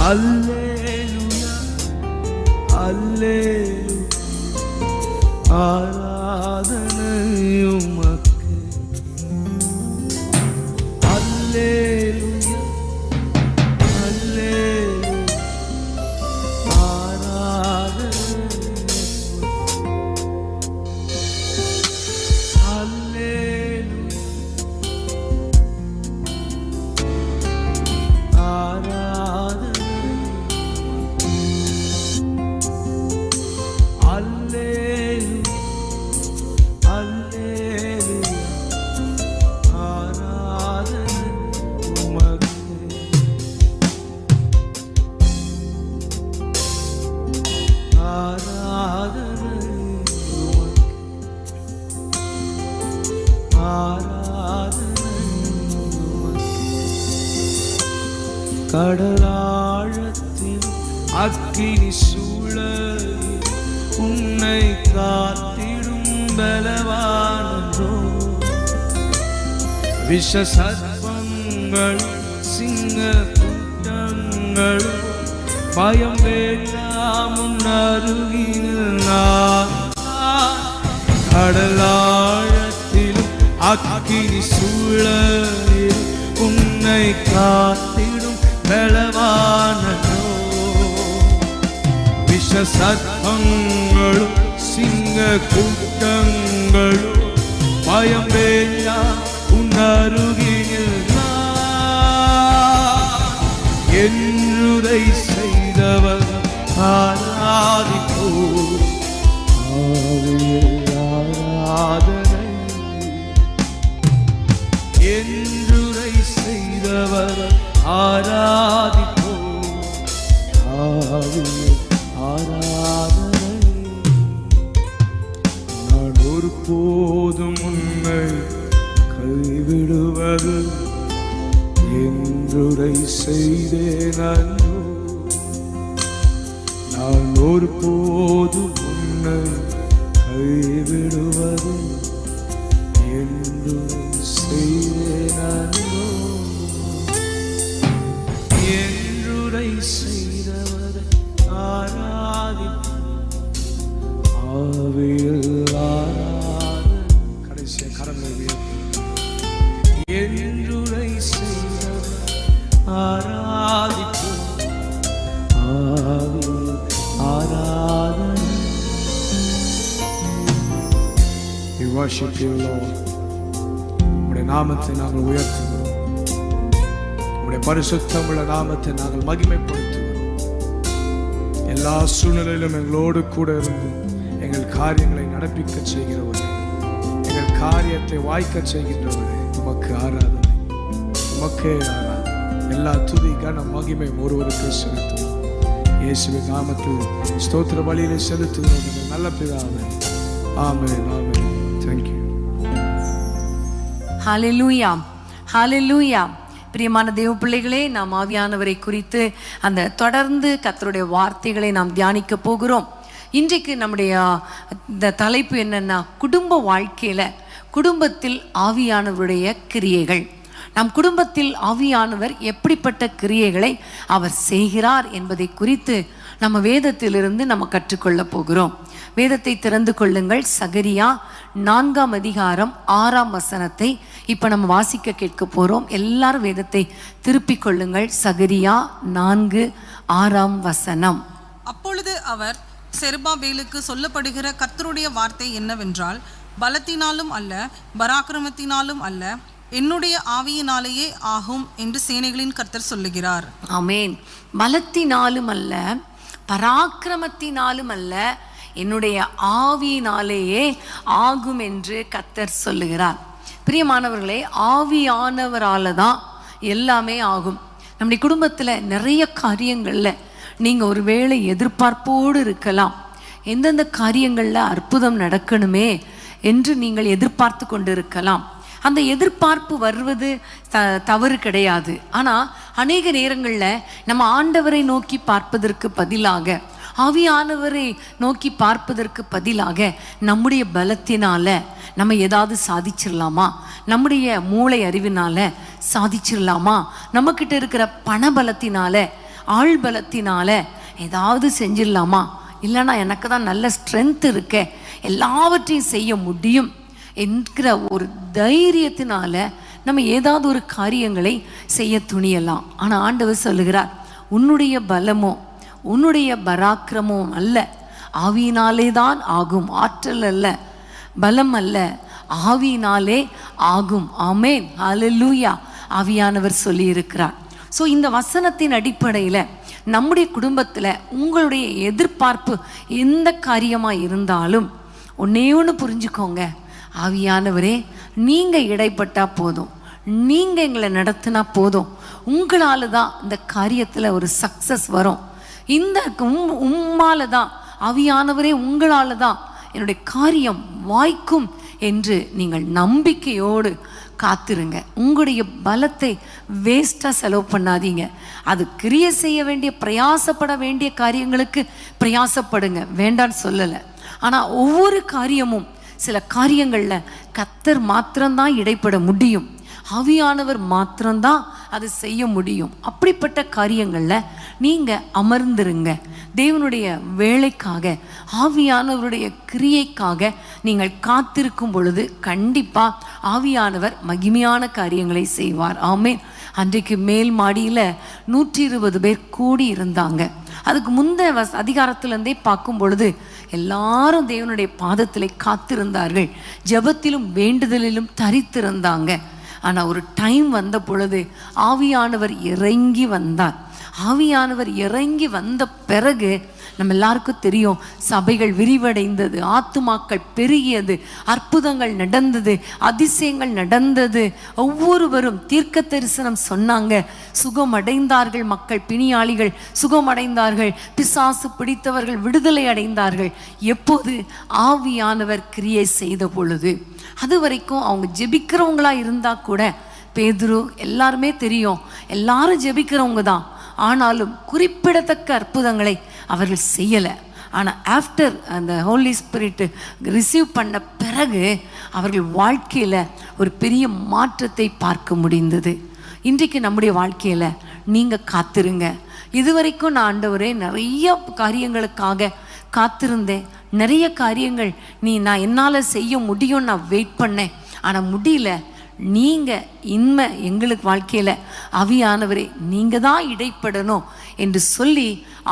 Alleluia, Alleluia, ஆராதனை உமக்கு. Alleluia, Alleluia, ஆராதனை Alleluia, ஆராதனை கடலாழத்தில் அக்கினி சூழ காத்திடும் பலவானோ. விஷ சர்ப்பங்கள் சிங்க கூட்டங்கள் பயம் வேண்டாம் அருகில் நான். கடலாழத்திலும் அக்கினி சூழலில் உன்னை காத்திடும் பலவானோ. விஷ சர்ப்பங்களும் சிங்க கூட்டங்களும் பயம் வேண்டாம் உன் அருகில் நான். என்றுரை செய்தவர் ஆராதிப்போ. ஆராதனை என்றுரை செய்தவர் ஆராதிப்போ. ஆராதனை நான் ஒருபோதும் உன்னை கைவிடுவது என்றுரை செய்தேன் அன்றோ. நான் ஒருபோதும் உன்னை கைவிடுவது என்றுரை செய்தேன் அன்றோ. என்றுரை செய்தவரை ஆவியில் ஆராதனை. கடைசிய கரங்களை என்றுரை செய்தவர் ஆராதிப்போம். ஆவியில் ஆராதனை. We worship you, Lord. உம்முடைய நாமத்தை நாங்கள் உயர்த்துகிறோம். உம்முடைய பரிசுத்தமுள்ள நாமத்தை நாங்கள் மகிமைப்படுத்துகிறோம். எல்லா சூழ்நிலையிலும் எங்களோடு கூட இருந்து எங்கள் காரியங்களை நடப்பிக்க செய்கிறவரே, எங்கள் காரியத்தை வாய்க்க செய்கின்றவரே, உமக்கு ஆராதனை, உமக்கே ஆராதனை. எல்லா துதி கன மகிமை ஒருவருக்கு செலுத்துவோம். இயேசுவின் நாமத்தில் ஸ்தோத்திர பலியிலே செலுத்துகிறோம் எங்கள் நல்ல பிதாவே. ஆமென், ஆமென். Thank you. ஹல்லேலூயா, ஹல்லேலூயா. பிரியமான தேவ பிள்ளைகளே, நாம் ஆவியானவரை குறித்து அந்த தொடர்ந்து கர்த்தருடைய வார்த்தைகளை நாம் தியானிக்க போகிறோம். இன்றைக்கு நம்முடைய இந்த தலைப்பு என்னன்னா, குடும்ப வாழ்க்கையில் குடும்பத்தில் ஆவியானவருடைய கிரியைகள். நம் குடும்பத்தில் ஆவியானவர் எப்படிப்பட்ட கிரியைகளை அவர் செய்கிறார் என்பதை குறித்து நம்ம வேதத்திலிருந்து நம்ம கற்றுக்கொள்ள போகிறோம். வேதத்தை திறந்து கொள்ளுங்கள். சகரியா 4ஆம் அதிகாரம் 6ஆம் வசனத்தை இப்போ நம்ம வாசிக்க கேட்க போகிறோம். எல்லாரும் வேதத்தை திருப்பிக் கொள்ளுங்கள். சகரியா 4:6ஆம் வசனம். அப்பொழுது அவர் செருபாபேலுக்கு சொல்லப்படுகிற கர்த்தருடைய வார்த்தை என்னவென்றால், பலத்தினாலும் அல்ல பராக்கிரமத்தினாலும் அல்ல, என்னுடைய ஆவியினாலேயே ஆகும் என்று சேனைகளின் கர்த்தர் சொல்லுகிறார். ஆமென். பலத்தினாலும் அல்ல பராக்கிரமத்தினாலும் அல்ல, என்னுடைய ஆவியினாலேயே ஆகும் என்று கர்த்தர் சொல்லுகிறார். பிரியமானவர்களே, ஆவியானவரால தான் எல்லாமே ஆகும். நம்முடைய குடும்பத்தில் நிறைய காரியங்களில் நீங்கள் ஒரு வேளை எதிர்பார்ப்போடு இருக்கலாம். எந்தெந்த காரியங்களில் அற்புதம் நடக்கணுமே என்று நீங்கள் எதிர்பார்த்து கொண்டு இருக்கலாம். அந்த எதிர்பார்ப்பு வருவது தவறு கிடையாது. ஆனால் அநேக நேரங்களில் நம்ம ஆண்டவரை நோக்கி பார்ப்பதற்கு பதிலாக, ஆவியானவரை நோக்கி பார்ப்பதற்கு பதிலாக நம்முடைய பலத்தினால நம்ம ஏதாவது சாதிச்சிடலாமா, நம்முடைய மூளை அறிவினால சாதிச்சிடலாமா, நம்மக்கிட்ட இருக்கிற பண பலத்தினால ஆள் பலத்தினால ஏதாவது செஞ்சிடலாமா, இல்லைன்னா எனக்கு தான் நல்ல ஸ்ட்ரென்த் இருக்க எல்லாவற்றையும் செய்ய முடியும் என்கிற ஒரு தைரியத்தினால நம்ம ஏதாவது ஒரு காரியங்களை செய்ய துணியலாம். ஆனால் ஆண்டவர் சொல்லுகிறார், உன்னுடைய பலமோ உன்னுடைய பராக்கிரமோ அல்ல, ஆவியினாலே தான் ஆகும். ஆற்றல் அல்ல, பலம் அல்ல, ஆவியினாலே ஆகும். ஆமென், ஹல்லேலூயா. ஆவியானவர் சொல்லியிருக்கிறார். ஸோ இந்த வசனத்தின் அடிப்படையில் நம்முடைய குடும்பத்தில் உங்களுடைய எதிர்பார்ப்பு எந்த காரியமாக இருந்தாலும் ஒன்னே ஒன்று புரிஞ்சுக்கோங்க, ஆவியானவரே நீங்கள் இடைப்பட்டால் போதும், நீங்கள் எங்களை நடத்தினா போதும், உங்களால் தான் இந்த காரியத்தில் ஒரு சக்ஸஸ் வரும். இந்த உம்மால தான், ஆவியானவரே உங்களால் தான் என்னுடைய காரியம் வாய்க்கும் என்று நீங்கள் நம்பிக்கையோடு காத்திருங்க. உங்களுடைய பலத்தை வேஸ்ட்டாக செலவு பண்ணாதீங்க. அது கிரியை செய்ய வேண்டிய பிரயாசப்பட வேண்டிய காரியங்களுக்கு பிரயாசப்படுங்க, வேண்டான்னு சொல்லலை. ஆனால் ஒவ்வொரு காரியமும் சில காரியங்களில் கர்த்தர் மாத்திரம்தான் இடைப்பட முடியும், ஆவியானவர் மாத்திரம்தான் அதை செய்ய முடியும். அப்படிப்பட்ட காரியங்களில் நீங்கள் அமர்ந்துருங்க. தேவனுடைய வேலைக்காக, ஆவியானவருடைய கிரியைக்காக நீங்கள் காத்திருக்கும் பொழுது கண்டிப்பாக ஆவியானவர் மகிமையான காரியங்களை செய்வார். ஆமென். அன்றைக்கு மேல் மாடியில் 120 பேர் கூடி இருந்தாங்க. அதுக்கு முந்தைய அதிகாரத்திலேருந்தே பார்க்கும் பொழுது எல்லாரும் தேவனுடைய பாதத்திலே காத்திருந்தார்கள், ஜெபத்திலும் வேண்டுதலிலும் தரித்திருந்தாங்க. ஆனால் ஒரு டைம் வந்த பொழுது ஆவியானவர் இறங்கி வந்தார். ஆவியானவர் இறங்கி வந்த பிறகு நம்ம எல்லாருக்கும் தெரியும், சபைகள் விரிவடைந்தது, ஆத்துமாக்கள் பெருகியது, அற்புதங்கள் நடந்தது, அதிசயங்கள் நடந்தது. ஒவ்வொருவரும் தீர்க்க தரிசனம் சொன்னாங்க, சுகமடைந்தார்கள். மக்கள், பிணியாளிகள் சுகமடைந்தார்கள், பிசாசு பிடித்தவர்கள் விடுதலை அடைந்தார்கள். எப்போது? ஆவியானவர் கிரியை செய்த பொழுது. அது வரைக்கும் அவங்க ஜெபிக்கிறவங்களா இருந்தா கூட, பேதுரு எல்லாருமே தெரியும், எல்லாரும் ஜெபிக்கிறவங்க தான், ஆனாலும் குறிப்பிடத்தக்க அற்புதங்களை அவர்கள் செய்யலை. ஆனால் ஆஃப்டர் அந்த ஹோலி ஸ்பிரிட் ரிசீவ் பண்ண பிறகு அவர்கள் வாழ்க்கையில் ஒரு பெரிய மாற்றத்தை பார்க்க முடிந்தது. இன்றைக்கு நம்முடைய வாழ்க்கையில் நீங்கள் காத்திருங்க. இதுவரைக்கும் நான் ஆண்டவரே நிறைய காரியங்களுக்காக காத்திருந்தேன், நிறைய காரியங்கள் நான் என்னால் செய்ய முடியும், நான் வெயிட் பண்ணேன், ஆனால் முடியல. நீங்கள் இன்மை எங்களுக்கு வாழ்க்கையில் ஆவியானவரே நீங்கள் தான் இடைப்படணும் என்று சொல்லி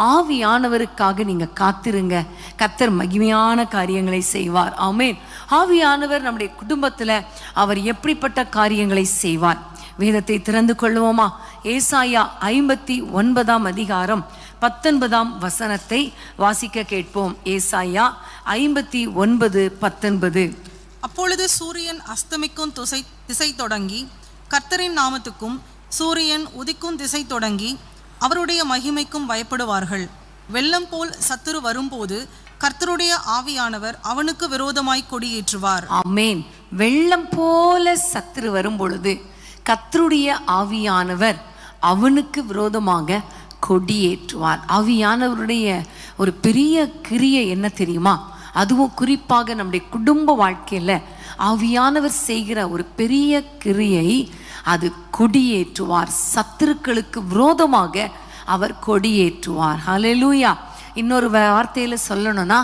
ஆவியானவருக்காக நீங்கள் காத்திருங்க. கர்த்தர் மகிமையான காரியங்களை செய்வார். ஆமென். ஆவியானவர் நம்முடைய குடும்பத்தில் அவர் எப்படிப்பட்ட காரியங்களை செய்வார்? வேதத்தை திறந்து கொள்வோமா? ஏசாயா 59 அதிகாரம் 19 வசனத்தை வாசிக்க கேட்போம். ஏசாயா 59:19. அப்பொழுது சூரியன் அஸ்தமிக்கும் திசை தொடங்கி கர்த்தரின் நாமத்துக்கும், சூரியன் உதிக்கும் திசை தொடங்கி அவருடைய மகிமைக்கும் பயப்படுவார்கள். வெள்ளம் போல் சத்துரு வரும்போது கர்த்தருடைய ஆவியானவர் அவனுக்கு விரோதமாய் கொடியேற்றுவார். ஆமென். வெள்ளம் போல சத்துரு வரும் பொழுது கர்த்தருடைய ஆவியானவர் அவனுக்கு விரோதமாக கொடியேற்றுவார். ஆவியானவருடைய ஒரு பெரிய கிரியை என்ன தெரியுமா? அதுவும் குறிப்பாக நம்முடைய குடும்ப வாழ்க்கையில் ஆவியானவர் செய்கிற ஒரு பெரிய கிரியை, அது கொடியேற்றுவார். சத்துருக்களுக்கு விரோதமாக அவர் கொடியேற்றுவார். ஹல்லேலூயா. இன்னொரு வார்த்தையில் சொல்லணும்னா,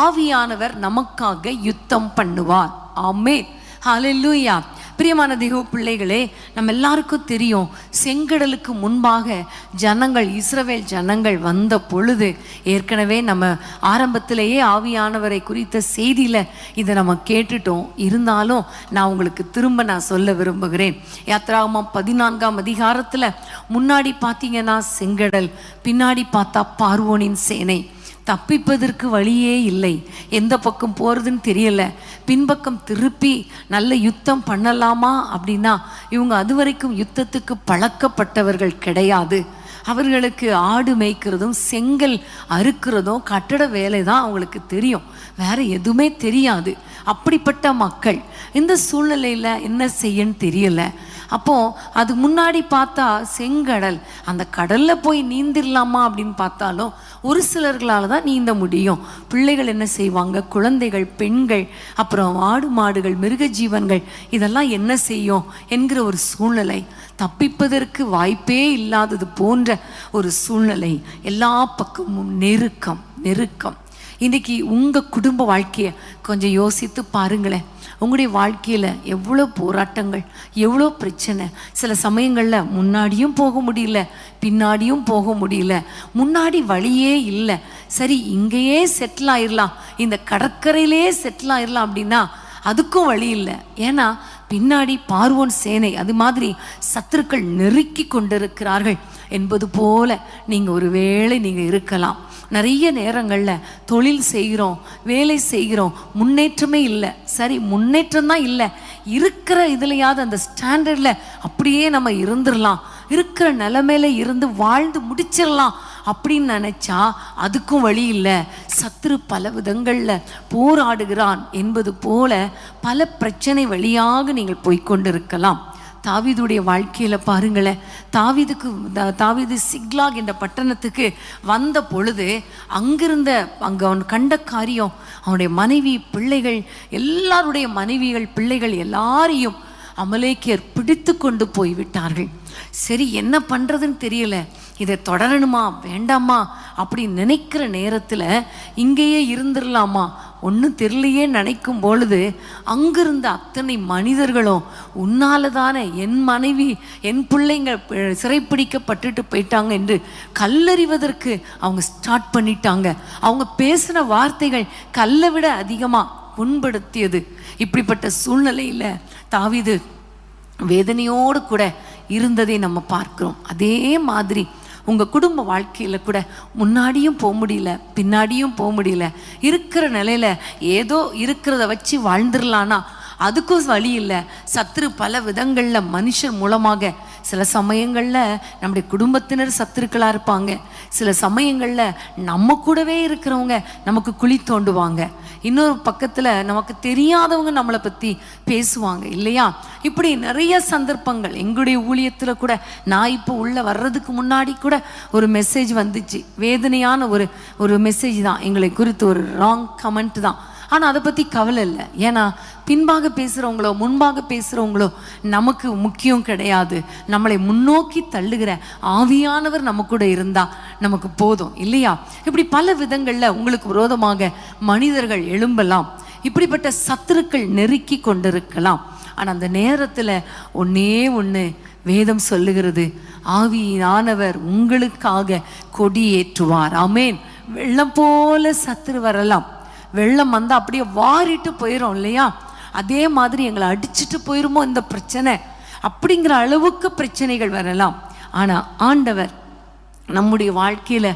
ஆவியானவர் நமக்காக யுத்தம் பண்ணுவார். ஆமென். ஹல்லேலூயா. பிரியமான தேவ பிள்ளைகளே, நம்ம எல்லாருக்கும் தெரியும், செங்கடலுக்கு முன்பாக ஜனங்கள், இஸ்ரவேல் ஜனங்கள் வந்த பொழுது, ஏற்கனவே நம்ம ஆரம்பத்திலேயே ஆவியானவரை குறித்த செய்தியில் இதை நம்ம கேட்டுட்டோம். இருந்தாலும் நான் உங்களுக்கு திரும்ப சொல்ல விரும்புகிறேன். யாத்திராகமம் 14 அதிகாரத்தில் முன்னாடி பார்த்தீங்கன்னா செங்கடல், பின்னாடி பார்த்தா பார்வோனின் சேனை. தப்பிப்பதற்கு வழியே இல்லை, எந்த பக்கம் போகிறதுன்னு தெரியல. பின்பக்கம் திருப்பி நல்ல யுத்தம் பண்ணலாமா அப்படின்னா, இவங்க அது வரைக்கும் யுத்தத்துக்கு பழக்கப்பட்டவர்கள் கிடையாது. அவர்களுக்கு ஆடு மேய்க்கிறதும் செங்கல் அறுக்கிறதும் கட்டட வேலை தான் அவங்களுக்கு தெரியும், வேற எதுவுமே தெரியாது. அப்படிப்பட்ட மக்கள் இந்த சூழ்நிலையில் என்ன செய்யன்னு தெரியல. அப்போது அது முன்னாடி பார்த்தா செங்கடல், அந்த கடலில் போய் நீந்திரலாமா அப்படின்னு பார்த்தாலும் ஒரு சிலர்களால் தான் நீந்த முடியும். பிள்ளைகள் என்ன செய்வாங்க? குழந்தைகள், பெண்கள், அப்புறம் ஆடு மாடுகள், மிருக ஜீவன்கள், இதெல்லாம் என்ன செய்யும் என்கிற ஒரு சூழ்நிலை. தப்பிப்பதற்கு வாய்ப்பே இல்லாதது போன்ற ஒரு சூழ்நிலை. எல்லா பக்கமும் நெருக்கம் நெருக்கம். இன்றைக்கி உங்கள் குடும்ப வாழ்க்கையை கொஞ்சம் யோசித்து பாருங்களேன். உங்களுடைய வாழ்க்கையில் எவ்வளோ போராட்டங்கள், எவ்வளோ பிரச்சனை. சில சமயங்களில் முன்னாடியும் போக முடியல, பின்னாடியும் போக முடியல, முன்னாடி வழியே இல்லை. சரி, இங்கேயே செட்டில் ஆயிடலாம், இந்த கடற்கரையிலே செட்டில் ஆயிடலாம் அப்படின்னா அதுக்கும் வழி இல்லை. ஏன்னா பின்னாடி பார்வோன் சேனை, அது மாதிரி சத்துருக்கள் நெருக்கி கொண்டிருக்கிறார்கள் என்பது போல நீங்கள் ஒரு வேளை நீங்கள் இருக்கலாம். நிறைய நேரங்களில் தொழில் செய்கிறோம், வேலை செய்கிறோம், முன்னேற்றமே இல்லை. சரி, முன்னேற்றம் தான் இல்லை, இருக்கிற இதுலையாவது அந்த ஸ்டாண்டர்டில் அப்படியே நம்ம இருந்துடலாம், இருக்கிற நிலைமையில இருந்து வாழ்ந்து முடிச்சிடலாம் அப்படின்னு நினச்சா அதுக்கும் வழி இல்லை. சத்துரு பல விதங்களில் போராடுகிறான் என்பது போல பல பிரச்சனை வழியாக நீங்கள் போய்கொண்டிருக்கலாம். தாவீதுடைய வாழ்க்கையில் பாருங்களேன். தாவீது சிக்லாக் என்ற பட்டணத்துக்கு வந்த பொழுது அங்கே அவன் கண்ட காரியம், அவனுடைய மனைவி பிள்ளைகள் எல்லாருடைய மனைவிகள் பிள்ளைகள் எல்லாரையும் அமலேக்கியர் பிடித்து கொண்டு போய்விட்டார்கள். சரி, என்ன பண்ணுறதுன்னு தெரியல, இதை தொடரணுமா வேண்டாமா அப்படி நினைக்கிற நேரத்தில் இங்கேயே இருந்துடலாமா ஒன்றும் தெரியலையே நினைக்கும் பொழுது அங்கிருந்த அத்தனை மனிதர்களும் உன்னால தானே என் மனைவி என் பிள்ளைங்க சிறைப்பிடிக்கப்பட்டுட்டு போயிட்டாங்க என்று கல்லறிவதற்கு அவங்க ஸ்டார்ட் பண்ணிட்டாங்க. அவங்க பேசின வார்த்தைகள் கல்லை விட அதிகமாக புண்படுத்தியது. இப்படிப்பட்ட சூழ்நிலையில் தாவீது வேதனையோடு கூட இருந்ததை நம்ம பார்க்கிறோம். அதே மாதிரி உங்கள் குடும்ப வாழ்க்கையில் கூட முன்னாடியும் போக முடியல, பின்னாடியும் போக முடியல, இருக்கிற நிலையில் ஏதோ இருக்கிறத வச்சு வாழ்ந்துடலான்னா அதுக்கும் வழி இல்லை. சத்துரு பல விதங்களில் மனுஷன் மூலமாக, சில சமயங்களில் நம்முடைய குடும்பத்தினர் சத்துருக்களாக இருப்பாங்க, சில சமயங்களில் நம்ம கூடவே இருக்கிறவங்க நமக்கு குழி தோண்டுவாங்க, இன்னொரு பக்கத்தில் நமக்கு தெரியாதவங்க நம்மளை பற்றி பேசுவாங்க இல்லையா? இப்படி நிறைய சந்தர்ப்பங்கள் எங்களுடைய ஊழியத்தில் கூட, நான் இப்போ உள்ளே வர்றதுக்கு முன்னாடி கூட ஒரு மெசேஜ் வந்துச்சு, வேதனையான ஒரு மெசேஜ் தான், எங்களை குறித்து ஒரு ராங் கமெண்ட் தான். ஆனால் அதை பற்றி கவலை இல்லை, ஏன்னா பின்பாக பேசுகிறவங்களோ முன்பாக பேசுகிறவங்களோ நமக்கு முக்கியம் கிடையாது. நம்மளை முன்னோக்கி தள்ளுகிற ஆவியானவர் நம்ம கூட இருந்தால் நமக்கு போதும் இல்லையா? இப்படி பல விதங்களில் உங்களுக்கு விரோதமாக மனிதர்கள் எழும்பலாம், இப்படிப்பட்ட சத்துருக்கள் நெருக்கி கொண்டிருக்கலாம். ஆனால் அந்த நேரத்தில் ஒன்று வேதம் சொல்லுகிறது, ஆவியானவர் உங்களுக்காக கொடியேற்றுவார். ஆமேன். வெள்ளம் போல சத்துரு வரலாம், வெள்ளம் வந்தால் அப்படியே வாரிட்டு போயிடும் இல்லையா? அதே மாதிரி எங்களை அடிச்சுட்டு போயிருமோ இந்த பிரச்சனை அப்படிங்கிற அளவுக்கு பிரச்சனைகள் வரலாம். ஆனால் ஆண்டவர் நம்முடைய வாழ்க்கையில்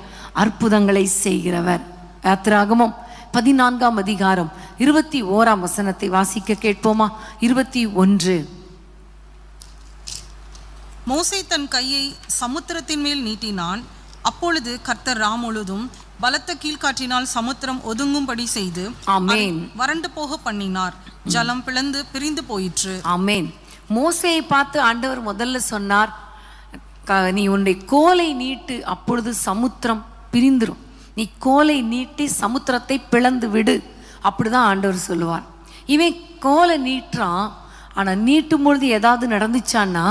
அற்புதங்களை செய்கிறவர். யாத்திராகமம் 14ஆம் அதிகாரம் 21ஆம் வசனத்தை வாசிக்க கேட்போமா? 21. மோசே தன் கையை சமுத்திரத்தின் மேல் நீட்டினான். அப்பொழுது கர்த்தர் முழுதும் பலத்த கீழ்காற்றினால் சமுத்திரம் ஒதுங்கும்படி செய்து ஆமென் வறண்டு போக பண்ணினார். ஜலம் பிளந்து பிரிந்து போயிற்று. ஆமென். மோசேயை பார்த்து ஆண்டவர் முதல்ல சொன்னார், நீ உன்னுடைய கோலை நீட்டு, அப்பொழுது சமுத்திரம் பிரிந்துரும். நீ கோலை நீட்டி சமுத்திரத்தை பிளந்து விடு, அப்படிதான் ஆண்டவர் சொல்லுவார். இவன் கோலை நீட்டுறான், ஆனால் நீட்டும் பொழுது ஏதாவது நடந்துச்சான்னா,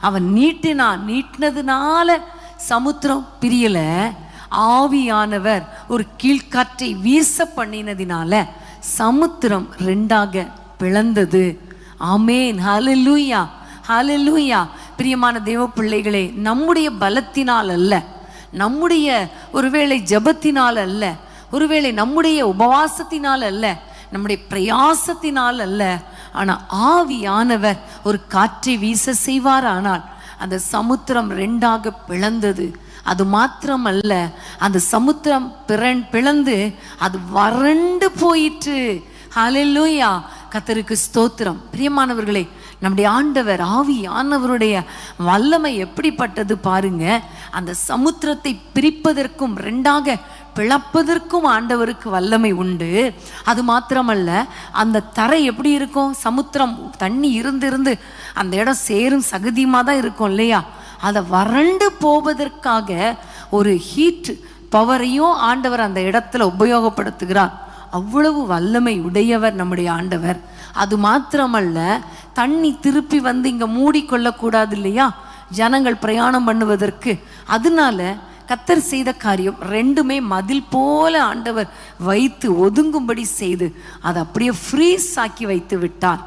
அவன் நீட்டினதுனால சமுத்திரம் பிரியலை, ஆவியானவர் ஒரு கீழ்காற்றை வீச பண்ணினதினால சமுத்திரம் ரெண்டாக பிளந்தது. ஆமேன். ஹல்லேலூயா, ஹல்லேலூயா. பிரியமான தேவ பிள்ளைகளே, நம்முடைய பலத்தினால் அல்ல, நம்முடைய ஒருவேளை ஜபத்தினால் அல்ல, ஒருவேளை நம்முடைய உபவாசத்தினால் அல்ல, நம்முடைய பிரயாசத்தினால் அல்ல, ஆனால் ஆவியானவர் ஒரு காற்றை வீச செய்வார். ஆனால் அந்த சமுத்திரம் ரெண்டாக பிளந்தது. அது மாத்திரமல்ல, அந்த சமுத்திரம் பிளந்து அது வறண்டு போயிற்று. ஹல்லேலூயா, கர்த்தருக்கு ஸ்தோத்திரம். பிரியமானவர்களே, நம்முடைய ஆண்டவர் ஆவியானவருடைய வல்லமை எப்படிப்பட்டது பாருங்க. அந்த சமுத்திரத்தை பிரிப்பதற்கும் ரெண்டாக பிளப்பதற்கும் ஆண்டவருக்கு வல்லமை உண்டு. அது மாத்திரமல்ல, அந்த தரை எப்படி இருக்கும், சமுத்திரம் தண்ணி இருந்து அந்த இடம் சேரும் சகதியமாக தான் இருக்கும் இல்லையா? அதை வறண்டு போவதற்காக ஒரு ஹீட் பவரையும் ஆண்டவர் அந்த இடத்துல உபயோகப்படுத்துகிறார். அவ்வளவு வல்லமை உடையவர் நம்முடைய ஆண்டவர். அது மாத்திரமல்ல, தண்ணி திருப்பி வந்து இங்கே மூடிக்கொள்ளக்கூடாது இல்லையா, ஜனங்கள் பிரயாணம் பண்ணுவதற்கு. அதனால கர்த்தர் செய்த காரியம் ரெண்டுமே மதில் போல ஆண்டவர் வைத்து ஒதுங்கும்படி செய்து அதை அப்படியே ஃப்ரீஸ் ஆக்கி வைத்து விட்டார்.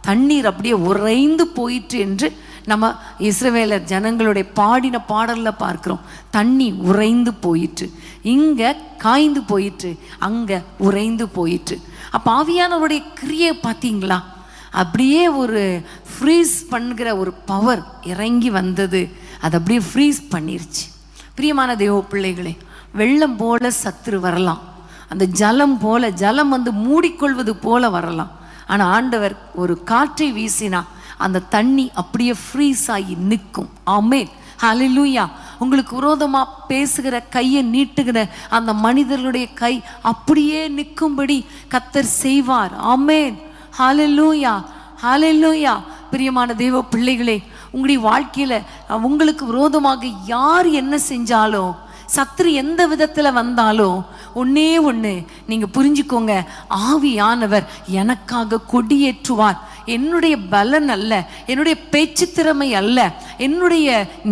தண்ணீர் அப்படியே உறைந்து போயிற்று என்று நம்ம இஸ்ரவேலர் ஜனங்களுடைய பாடின பாடலில் பார்க்குறோம். தண்ணி உறைந்து போயிற்று, இங்கே காய்ந்து போயிற்று, அங்கே உறைந்து போயிற்று. அப்போ ஆவியானவருடைய கிரியை பார்த்தீங்களா? அப்படியே ஒரு ஃப்ரீஸ் பண்ணுகிற ஒரு பவர் இறங்கி வந்தது, அது அப்படியே ஃப்ரீஸ் பண்ணிருச்சு. பிரியமான தேவ பிள்ளைகளே, வெள்ளம் போல சத்துரு வரலாம், அந்த ஜலம் போல, ஜலம் வந்து மூடிக்கொள்வது போல வரலாம். ஆனால் ஆண்டவர் ஒரு காற்றை வீசினா அந்த தண்ணி அப்படியே ஃப்ரீஸ் ஆகி நிற்கும். ஆமென். ஹல்லேலூயா. உங்களுக்கு விரோதமாக பேசுகிற கையை நீட்டுகிற அந்த மனிதர்களுடைய கை அப்படியே நிற்கும்படி கர்த்தர் செய்வார். ஆமென். ஹல்லேலூயா, ஹல்லேலூயா. பிரியமான தேவ பிள்ளைகளே, உங்களுடைய வாழ்க்கையில உங்களுக்கு விரோதமாக யார் என்ன செஞ்சாலும், சத்துரு எந்த விதத்துல வந்தாலும் ஒண்ணே ஒண்ணு நீங்க புரிஞ்சுக்கோங்க, ஆவியானவர் எனக்காக கொடியேற்றுவார். என்னுடைய பலன் அல்ல, என்னுடைய பேச்சு திறமை அல்ல, என்னுடைய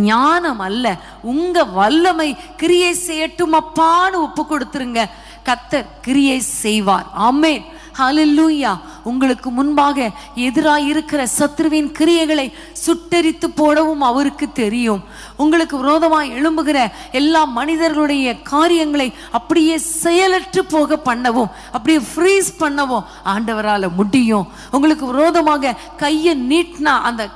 ஞானம் அல்ல, உங்க வல்லமை கிரியை செய்யட்டும் அப்பான்னு ஒப்பு கொடுத்துருங்க. கர்த்தர் கிரியை செய்வார். ஆமென். ஹல்லேலூயா. உங்களுக்கு முன்பாக எதிராக இருக்கிற சத்ருவின் கிரியைகளை சுட்டெரித்து போடவும் அவருக்கு தெரியும். உங்களுக்கு விரோதமாக எழும்புகிற எல்லா மனிதர்களுடைய காரியங்களை அப்படியே செயலற்று போக பண்ணவும், அப்படியே ஃப்ரீஸ் பண்ணவும் ஆண்டவரால் முடியும். உங்களுக்கு விரோதமாக கையை நீட்டினா அந்த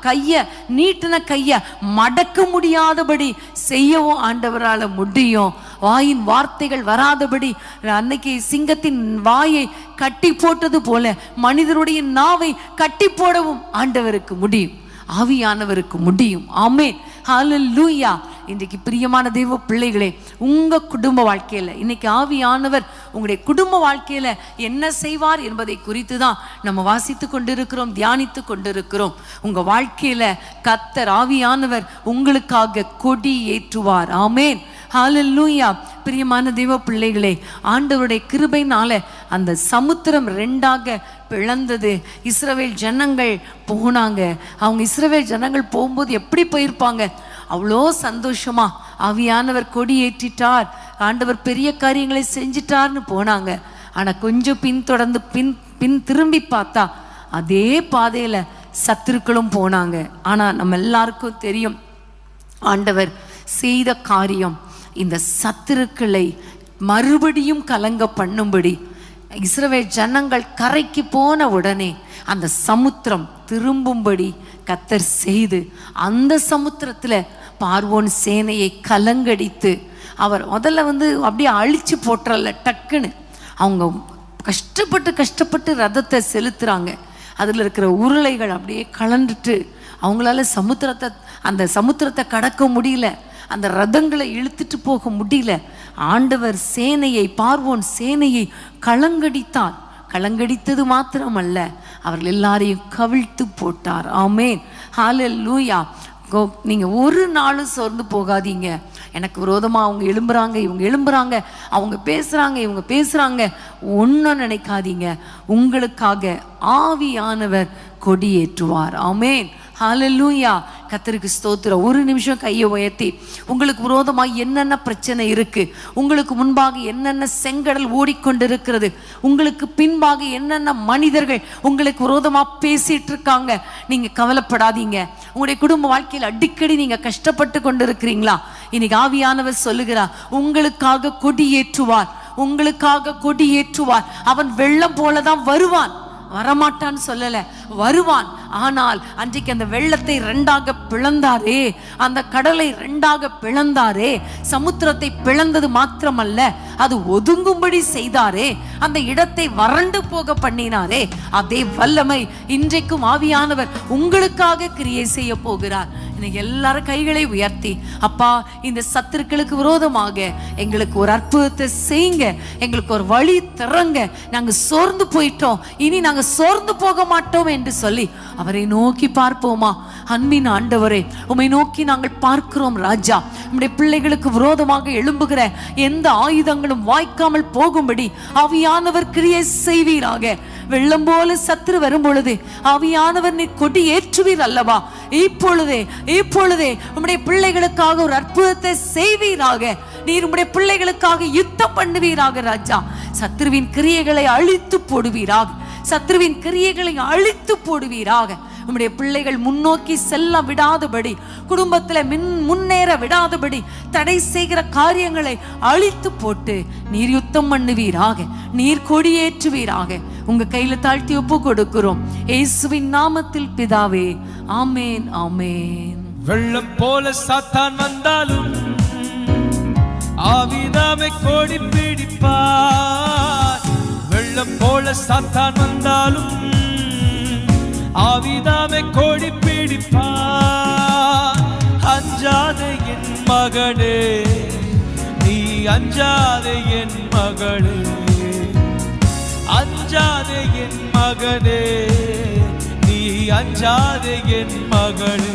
நீட்டின கையை மடக்க முடியாதபடி செய்யவும் ஆண்டவரால் முடியும். வாயின் வார்த்தைகள் வராதபடி அன்னைக்கு சிங்கத்தின் வாயை கட்டி போட்டது போல மனிதருடைய நாவை கட்டி போடவும் ஆண்டவருக்கு முடியும், ஆவியானவருக்கு முடியும். ஆமென். ஹல்லேலூயா. இன்றைக்கு பிரியமான தெய்வ பிள்ளைகளே, உங்க குடும்ப வாழ்க்கையில இன்னைக்கு ஆவியானவர் உங்களுடைய குடும்ப வாழ்க்கையில என்ன செய்வார் என்பதை குறித்து தான் நம்ம வாசித்து கொண்டிருக்கிறோம், தியானித்து கொண்டிருக்கிறோம். உங்க வாழ்க்கையில கர்த்தர் ஆவியானவர் உங்களுக்காக கொடி ஏற்றுவார். ஆமென். ஹல்லேலூயா. பிரியமான தெய்வ பிள்ளைகளே, ஆண்டவருடைய கிருபையினால அந்த சமுத்திரம் 2ஆக பிளந்தது. இஸ்ரவேல் ஜனங்கள் போனாங்க. அவங்க இஸ்ரவேல் ஜனங்கள் போகும்போது எப்படி போயிருப்பாங்க? அவ்வளோ சந்தோஷமா ஆவியானவர் கொடி ஏற்றிட்டார், ஆண்டவர் பெரிய காரியங்களை செஞ்சிட்டார்னு போனாங்க. ஆனா கொஞ்சம் பின்தொடர்ந்து பின் திரும்பி பார்த்தா அதே பாதையில சத்துருக்களும் போனாங்க. ஆனா நம்ம எல்லாருக்கும் தெரியும், ஆண்டவர் செய்த காரியம் இந்த சத்துருக்களை மறுபடியும் கலங்க பண்ணும்படி இஸ்ரவேல் ஜனங்கள் கரைக்கு போன உடனே அந்த சமுத்திரம் திரும்பும்படி கர்த்தர் செய்து அந்த சமுத்திரத்துல பார்வோன் சேனையை கலங்கடித்து அவர் முதல்ல அப்படியே அழிச்சு போட்டுறல. டக்குன்னு அவங்க கஷ்டப்பட்டு ரதத்தை செலுத்துறாங்க. அதில் இருக்கிற உருளைகள் அப்படியே கலண்டுட்டு அவங்களால அந்த சமுத்திரத்தை கடக்க முடியல, அந்த ரதங்களை இழுத்துட்டு போக முடியல. ஆண்டவர் பார்வோன் சேனையை கலங்கடித்தார். கலங்கடித்தது மாத்திரமல்ல, அவர்கள் எல்லாரையும் கவிழ்த்து போட்டார். ஆமென். ஹல்லேலூயா. நீங்க ஒரு நாளும் சோர்ந்து போகாதீங்க. எனக்கு விரோதமா அவங்க எழும்புறாங்க, இவங்க எழும்புறாங்க, அவங்க பேசுறாங்க, இவங்க பேசுறாங்க, ஒன்னும் நினைக்காதீங்க. உங்களுக்காக ஆவியானவர் கொடியேற்றுவார். ஆமென். ஹல்லேலூயா. கர்த்தருக்கு ஸ்தோத்திரம். ஒரு நிமிஷம் கையை உயர்த்தி, உங்களுக்கு விரோதமாக என்னென்ன பிரச்சனை இருக்கு, உங்களுக்கு முன்பாக என்னென்ன செங்கடல் ஓடிக்கொண்டிருக்கிறது, உங்களுக்கு பின்பாக என்னென்ன மனிதர்கள் உங்களுக்கு விரோதமாக பேசிட்டு இருக்காங்க, நீங்க கவலைப்படாதீங்க. உங்களுடைய குடும்ப வாழ்க்கையில் அடிக்கடி நீங்க கஷ்டப்பட்டு கொண்டிருக்கிறீங்களா? இன்னைக்கு ஆவியானவர் சொல்லுகிறார், உங்களுக்காக கொடியேற்றுவார், உங்களுக்காக கொடியேற்றுவார். அவன் வெள்ளம் போலதான் வருவான், வரமாட்டான்னு சொல்லல, வருவான். ஆனால் அன்றைக்கு அந்த வெள்ளத்தை 2ஆக பிளந்தாரே, அந்த கடலை 2ஆக பிளந்தாரே, சமுத்திரத்தை பிளந்தது மாத்திரமல்ல, அது ஒதுங்கும்படி செய்தாரே, அந்த இடத்தை வறண்டு போக பண்ணினாரே. அதே வல்லமை இன்றைக்கும் ஆவியானவர் உங்களுக்காக கிரியை செய்ய போகிறார். இன்னைக்கு எல்லாரும் கைகளை உயர்த்தி, அப்பா இந்த சத்துருக்களுக்கு விரோதமாக எங்களுக்கு ஒரு அற்புதத்தை செய்யுங்க, எங்களுக்கு ஒரு வழி திறங்க, நாங்க சோர்ந்து போயிட்டோம், இனி நாங்க சோர்ந்து போக மாட்டோம் என்று சொல்லி அவரை நோக்கி பார்ப்போமா? அன்பின் ஆண்டவரே, உம்மை நோக்கி நாங்கள் பார்க்கிறோம் ராஜா. நம்முடைய பிள்ளைகளுக்கு விரோதமாக எழும்புகிற எந்த ஆயுதங்களும் வாய்க்காமல் போகும்படி ஆவியானவர் கிரியை செய்வீராக. வெள்ளம் போல சத்துரு வரும் பொழுது ஆவியானவர் நீர் கொடி ஏற்றுவீர் அல்லவா? இப்பொழுதே உம்முடைய பிள்ளைகளுக்காக ஒரு அற்புதத்தை செய்வீராக. நீர் உம்முடைய பிள்ளைகளுக்காக யுத்தம் பண்ணுவீராக ராஜா. சத்துருவின் கிரியைகளை அழித்து போடுவீராக, சத்துருவின் கிரியைகளை அழித்து போடுவீராக. உம்முடைய பிள்ளைகள் முன்னோக்கி செல்ல விடாதபடி, குடும்பத்துல முன்னேற விடாதபடி தடை செய்கிற காரியங்களை அழித்து போட்டு நீர் யுத்தம் பண்ணுவீராக, நீர் கொடியேற்றுவீராக. உங்க கையில தாழ்த்தி ஒப்பு கொடுக்கிறோம் இயேசுவின் நாமத்தில் பிதாவே. ஆமேன், ஆமேன். வெள்ளம் போல சாத்தான் வந்தாலும் ஆவிதாமே கொடி பிடிப்பார். வெள்ளம் போல சாத்தான் வந்தாலும் ஆவிதாமே கொடி பிடிப்பார். அஞ்சாதே என் மகனே, நீ அஞ்சாதே என் மகளே, அஞ்சாதே என் மகனே, நீ அஞ்சாதே என் மகளே.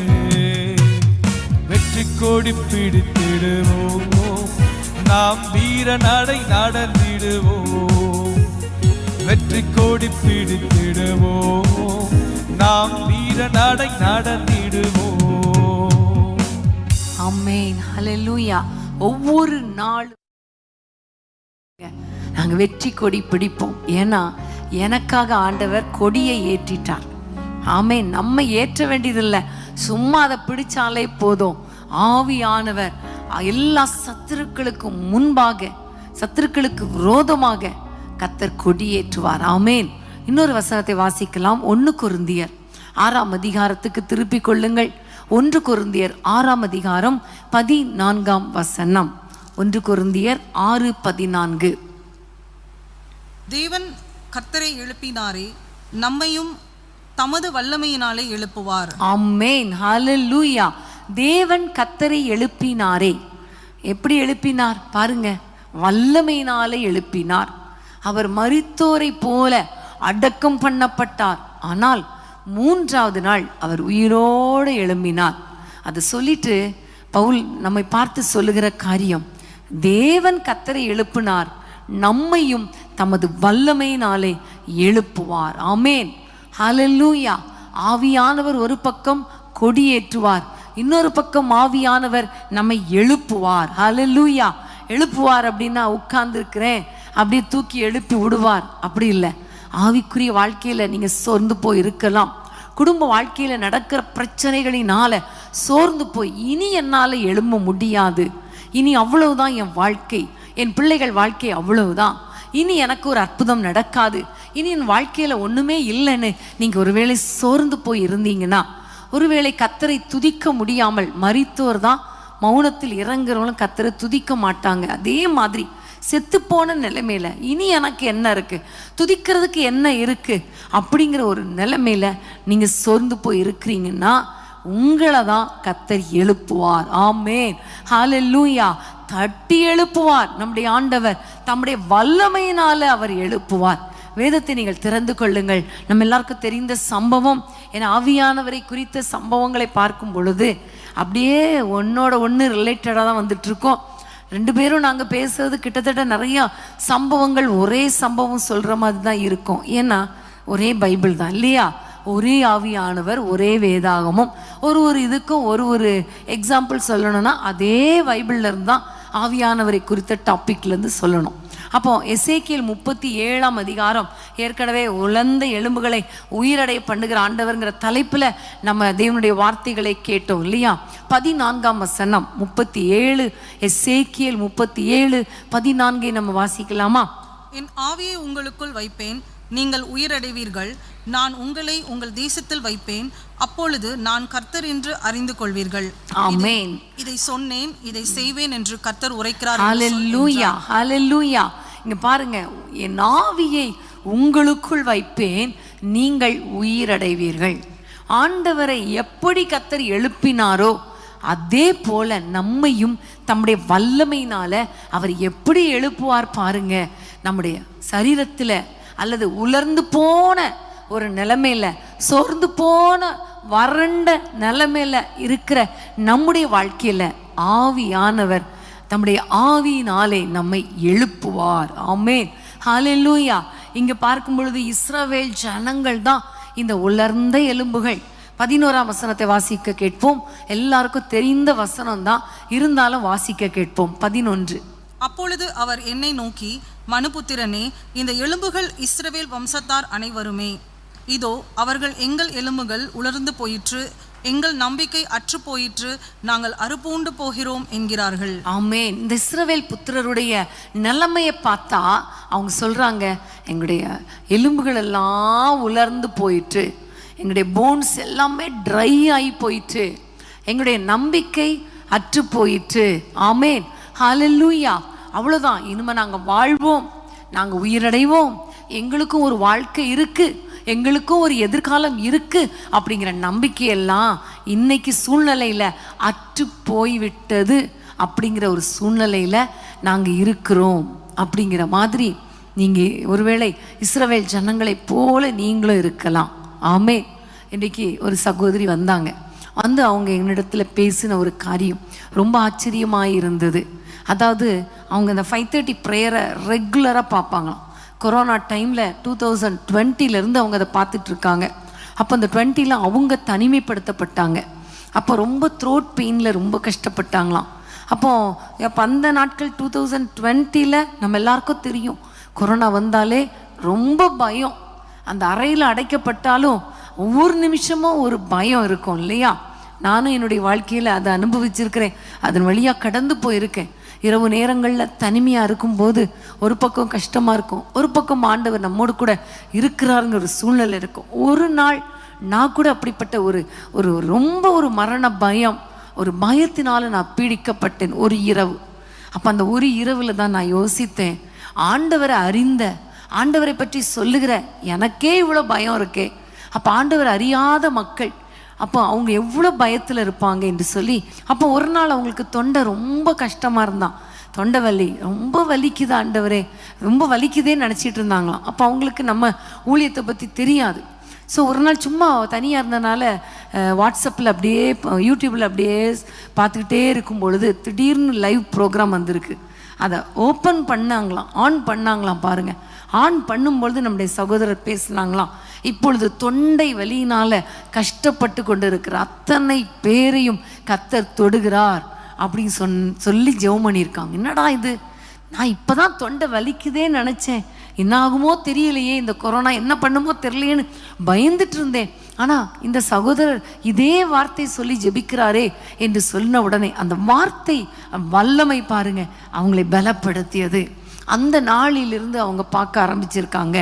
கொடி பிடித்திடுவோம், நாம் வீர நடை நடந்திடுவோம். வெற்றி கொடி பிடித்திடுவோம், நாம் வீர நடை நடந்திடுவோம். ஆமென், ஹல்லேலூயா. ஒவ்வொரு நாளும் நாங்க வெற்றி கொடி பிடிப்போம். ஏன்னா எனக்காக ஆண்டவர் கொடியை ஏற்றிட்டார். ஆமென். நம்ம ஏற்ற வேண்டியதில்லை, சும்மா அதை பிடிச்சாலே போதும். ஆவியானவர் எல்லா சத்துருக்களுக்கும் முன்பாக, சத்துருக்களுக்கு விரோதமாக கர்த்தர் கொடியேற்றுவார். ஆமென். இன்னொரு வசனத்தை வாசிக்கலாம். 1 கொரிந்தியர் 6ஆம் அதிகாரத்துக்கு திருப்பிக் கொள்ளுங்கள். 1 கொரிந்தியர் 6ஆம் அதிகாரம் 14ஆம் வசனம். 1 கொரிந்தியர் 6:14. தேவன் கர்த்தரை எழுப்பினாரே, நம்மையும் தமது வல்லமையினாலே எழுப்புவார். ஆமென், ஹல்லேலூயா. தேவன் கர்த்தரை எழுப்பினாரே. எப்படி எழுப்பினார் பாருங்க, வல்லமையினாலே எழுப்பினார். அவர் மரித்தோரை போல அடக்கம் பண்ணப்பட்டார். ஆனால் 3ஆவது நாள் அவர் உயிரோடு எழும்பினார். அதை சொல்லிட்டு பவுல் நம்மை பார்த்து சொல்லுகிற காரியம், தேவன் கர்த்தரை எழுப்பினார், நம்மையும் தமது வல்லமையினாலே எழுப்புவார். ஆமென், ஹல்லேலூயா. ஆவியானவர் ஒரு பக்கம் கொடியேற்றுவார், இன்னொரு பக்கம் ஆவியானவர் நம்மை எழுப்புவார். ஹல்லேலூயா. எழுப்புவார் அப்படின்னா உட்கார்ந்து இருக்கிறேன் அப்படியே தூக்கி எழுப்பி விடுவார், அப்படி இல்லை. ஆவிக்குரிய வாழ்க்கையில நீங்க சோர்ந்து போய் இருக்கலாம், குடும்ப வாழ்க்கையில நடக்கிற பிரச்சனைகளினால சோர்ந்து போய் இனி என்னால எழும்ப முடியாது, இனி அவ்வளவுதான் என் வாழ்க்கை, என் பிள்ளைகள் வாழ்க்கை அவ்வளவுதான், இனி எனக்கு ஒரு அற்புதம் நடக்காது, இனி என் வாழ்க்கையில ஒண்ணுமே இல்லைன்னு நீங்க ஒருவேளை சோர்ந்து போய் இருந்தீங்கன்னா, ஒருவேளை கர்த்தரை துதிக்க முடியாமல் மரித்தோர் தான் மௌனத்தில் இறங்குறவங்களும் கர்த்தரை துதிக்க மாட்டாங்க. அதே மாதிரி செத்து போன நிலைமையில இனி எனக்கு என்ன இருக்கு, துதிக்கிறதுக்கு என்ன இருக்கு அப்படிங்கிற ஒரு நிலைமையில நீங்க சோர்ந்து போய் இருக்கிறீங்கன்னா உங்களை தான் கர்த்தர் எழுப்புவார். ஆமென், ஹல்லேலூயா. தட்டி எழுப்புவார் நம்முடைய ஆண்டவர், தம்முடைய வல்லமையினால அவர் எழுப்புவார். வேதத்தை நீங்கள் திறந்து கொள்ளுங்கள். நம்ம எல்லாருக்கும் தெரிந்த சம்பவம், என ஆவியானவரை குறித்த சம்பவங்களை பார்க்கும் பொழுது அப்படியே ஒன்னோட ஒன்று ரிலேட்டடாக தான் வந்துட்டு இருக்கோம். 2 பேரும் நாங்கள் பேசுறது கிட்டத்தட்ட நிறைய சம்பவங்கள் ஒரே சம்பவம் சொல்கிற மாதிரி தான் இருக்கும். ஏன்னா ஒரே பைபிள் தான் இல்லையா, ஒரே ஆவியானவர், ஒரே வேதாகமும். ஒரு இதுக்கும் ஒரு எக்ஸாம்பிள் சொல்லணும்னா அதே பைபிள்ல இருந்து தான் ஆவியானவரை குறித்த டாபிக்லேருந்து சொல்லணும். அப்போ எசேக்கியேல் 37ஆம் அதிகாரம், ஏற்கனவே உலர்ந்த எலும்புகளை உயிரடைய பண்ணுகிற ஆண்டவர்ங்கிற தலைப்புல நம்ம தேவனுடைய வார்த்தைகளை கேட்டோம் இல்லையா. 14ஆம் வசனம் 37, எசேக்கியேல் 37:14 நம்ம வாசிக்கலாமா? என் ஆவியை உங்களுக்குள் வைப்பேன், நீங்கள் உயிரடைவீர்கள். நான் உங்களை உங்கள் தேசத்தில் வைப்பேன், அப்பொழுது நான் கர்த்தர் என்று அறிந்து கொள்வீர்கள். ஆமென். இதை சொன்னேன், இதை செய்வேன் என்று கர்த்தர் உரைக்கிறார். ஹல்லேலூயா, ஹல்லேலூயா. இங்க பாருங்க, என் ஆவியை உங்களுக்குள் வைப்பேன், நீங்கள் உயிரடைவீர்கள். ஆண்டவரை எப்படி கர்த்தர் எழுப்பினாரோ அதே போல நம்மையும் தம்முடைய வல்லமையினால அவர் எப்படி எழுப்புவார் பாருங்க. நம்முடைய சரீரத்தில் அல்லது உலர்ந்து போன ஒரு நிலைமையில, சோர்ந்து போன வறண்ட நிலைமையில இருக்கிற நம்முடைய வாழ்க்கையில ஆவியானவர் தம்முடைய ஆவியினாலே நம்மை எழுப்புவார். ஆமென், ஹல்லேலூயா. இங்க பார்க்கும் பொழுது இஸ்ரவேல் ஜனங்கள் தான் இந்த உலர்ந்த எலும்புகள். 11ஆம் வசனத்தை வாசிக்க கேட்போம். எல்லாருக்கும் தெரிந்த வசனம் தான், இருந்தாலும் வாசிக்க கேட்போம். 11. அப்பொழுது அவர் என்னை நோக்கி, மனுபுத்திரனே, இந்த எலும்புகள் இஸ்ரவேல் வம்சத்தார் அனைவருமே. இதோ அவர்கள் எங்கள் எலும்புகள் உலர்ந்து போயிற்று, எங்கள் நம்பிக்கை அற்று போயிற்று, நாங்கள் அறுபூண்டு போகிறோம் என்கிறார்கள். ஆமென். இந்த இஸ்ரவேல் புத்திரருடைய நிலைமையை பார்த்தா அவங்க சொல்றாங்க, எங்களுடைய எலும்புகள் எல்லாம் உலர்ந்து போயிற்று, எங்களுடைய போன்ஸ் எல்லாமே ட்ரை ஆகி போயிற்று, எங்களுடைய நம்பிக்கை அற்று போயிற்று. ஆமென், ஹல்லேலூயா. அவ்வளோதான், இனிமே நாங்கள் வாழ்வோம், நாங்கள் உயிரடைவோம், எங்களுக்கும் ஒரு வாழ்க்கை இருக்கு, எங்களுக்கும் ஒரு எதிர்காலம் இருக்கு அப்படிங்கிற நம்பிக்கையெல்லாம் இன்னைக்கு சூழ்நிலையில அற்று போய்விட்டது. அப்படிங்கிற ஒரு சூழ்நிலையில நாங்கள் இருக்கிறோம். அப்படிங்கிற மாதிரி நீங்க ஒருவேளை இஸ்ரவேல் ஜனங்களை போல நீங்களும் இருக்கலாம். ஆமென். இன்றைக்கு ஒரு சகோதரி வந்தாங்க, வந்து அவங்க என்னிடத்துல பேசின ஒரு காரியம் ரொம்ப ஆச்சரியமாக இருந்தது. அதாவது அவங்க இந்த 5:30 ப்ரேயரை ரெகுலராக பார்ப்பாங்களாம். கொரோனா டைமில் 2020 அவங்க அதை பார்த்துட்ருக்காங்க. அப்போ அந்த 20 அவங்க தனிமைப்படுத்தப்பட்டாங்க. அப்போ ரொம்ப த்ரோட் பெயினில் ரொம்ப கஷ்டப்பட்டாங்களாம். அப்போ அந்த நாட்கள் 2020 நம்ம எல்லாருக்கும் தெரியும், கொரோனா வந்தாலே ரொம்ப பயம். அந்த அறையில் அடைக்கப்பட்டாலும் ஒவ்வொரு நிமிஷமும் ஒரு பயம் இருக்கும் இல்லையா? நானும் என்னுடைய வாழ்க்கையில் அதை அனுபவிச்சிருக்கிறேன், அதன் வழியாக கடந்து போயிருக்கேன். இரவு நேரங்களில் தனிமையாக இருக்கும்போது ஒரு பக்கம் கஷ்டமாக இருக்கும், ஒரு பக்கம் ஆண்டவர் நம்மோடு கூட இருக்கிறாருங்கிற ஒரு சூழ்நிலை இருக்கும். ஒரு நாள் நான் கூட அப்படிப்பட்ட ஒரு ரொம்ப ஒரு மரண பயம், ஒரு பயத்தினால நான் பீடிக்கப்பட்டேன் ஒரு இரவு. அப்போ அந்த ஒரு இரவில் தான் நான் யோசித்தேன், ஆண்டவரை அறிந்த, ஆண்டவரை பற்றி சொல்லுகிற எனக்கே இவ்வளோ பயம் இருக்கே, அப்போ ஆண்டவர் அறியாத மக்கள் அப்போ அவங்க எவ்வளோ பயத்தில் இருப்பாங்க என்று சொல்லி. அப்போ ஒரு நாள் அவங்களுக்கு தொண்டை ரொம்ப கஷ்டமாக இருந்தான், தொண்டை வலி ரொம்ப வலிக்குது ஆண்டவரே, ரொம்ப வலிக்குதேன்னு நினச்சிட்டு இருந்தாங்களாம். அப்போ அவங்களுக்கு நம்ம ஊழியத்தை பற்றி தெரியாது. ஸோ ஒரு நாள் சும்மா தனியாக இருந்தனால வாட்ஸ்அப்பில் அப்படியே யூடியூப்பில் அப்படியே பார்த்துக்கிட்டே இருக்கும் பொழுது திடீர்னு லைவ் ப்ரோக்ராம் வந்திருக்கு. அதை ஓப்பன் பண்ணாங்களாம், ஆன் பண்ணாங்களாம். பாருங்கள், ஆன் பண்ணும்பொழுது நம்முடைய சகோதரர் பேசுனாங்களாம், இப்பொழுது தொண்டை வலியினால் கஷ்டப்பட்டு கொண்டு இருக்கிற அத்தனை பேரையும் கர்த்தர் தொடுகிறார் அப்படின்னு சொல்லி ஜெபம் பண்ணியிருக்காங்க. என்னடா இது, நான் இப்போ தான் தொண்டை வலிக்குதேன்னு நினச்சேன், என்ன ஆகுமோ தெரியலையே, இந்த கொரோனா என்ன பண்ணுமோ தெரியலையேன்னு பயந்துட்டு இருந்தேன். ஆனால் இந்த சகோதரர் இதே வார்த்தை சொல்லி ஜெபிக்கிறாரே என்று சொன்ன உடனே அந்த வார்த்தை வல்லமை பாருங்க அவங்களை பலப்படுத்தியது. அந்த நாளிலிருந்து அவங்க பார்க்க ஆரம்பிச்சிருக்காங்க.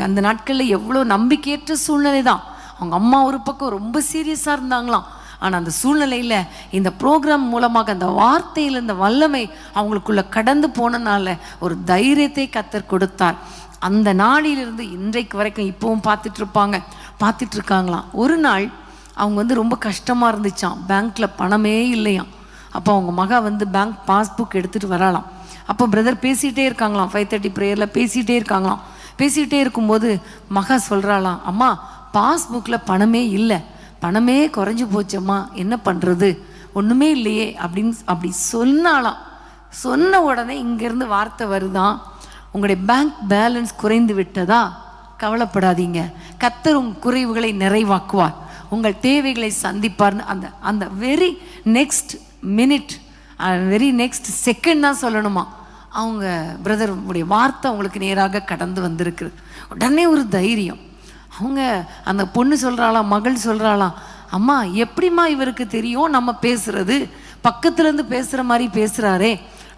அந்த நாட்களில் எவ்வளோ நம்பிக்கையற்ற சூழ்நிலை தான். அவங்க அம்மா ஒரு பக்கம் ரொம்ப சீரியஸாக இருந்தாங்களாம். ஆனால் அந்த சூழ்நிலையில் இந்த ப்ரோக்ராம் மூலமாக அந்த வார்த்தையில் இந்த வல்லமை அவங்களுக்குள்ள கடந்து போனனால ஒரு தைரியத்தை கர்த்தர் கொடுத்தார். அந்த நாளிலிருந்து இன்றைக்கு வரைக்கும் இப்போவும் பார்த்துட்டு இருக்காங்களாம். ஒரு நாள் அவங்க ரொம்ப கஷ்டமாக இருந்துச்சாம், பேங்க்கில் பணமே இல்லையாம். அப்போ அவங்க மகா பேங்க் பாஸ்புக் எடுத்துகிட்டு வரலாம். அப்போ பிரதர் பேசிகிட்டே இருக்காங்களாம், 5:30 ப்ரேயரில் பேசிகிட்டே இருக்காங்களாம். பேசிகிட்டே இருக்கும்போது மகா சொல்கிறாளாம், அம்மா பாஸ்புக்கில் பணமே இல்லை, பணமே குறைஞ்சி போச்சம்மா, என்ன பண்ணுறது, ஒன்றுமே இல்லையே அப்படி சொன்னாலாம். சொன்ன உடனே இங்கேருந்து வார்த்தை வருதான், உங்களுடைய பேங்க் பேலன்ஸ் குறைந்து விட்டதா, கவலைப்படாதீங்க, கர்த்தர் உங்கள் குறைவுகளை நிறைவாக்குவார், உங்கள் தேவைகளை சந்திப்பார்னு அந்த very next minute, very next second தான் சொல்லணுமா, அவங்க பிரதருடைய வார்த்தை அவங்களுக்கு நேராக கடந்து வந்திருக்கு. உடனே ஒரு தைரியம். அவங்க அந்த பொண்ணு சொல்கிறாளாம், மகள் சொல்கிறாளாம், அம்மா எப்படிம்மா இவருக்கு தெரியும் நம்ம பேசுறது, பக்கத்துலேருந்து பேசுகிற மாதிரி பேசுகிறாரே,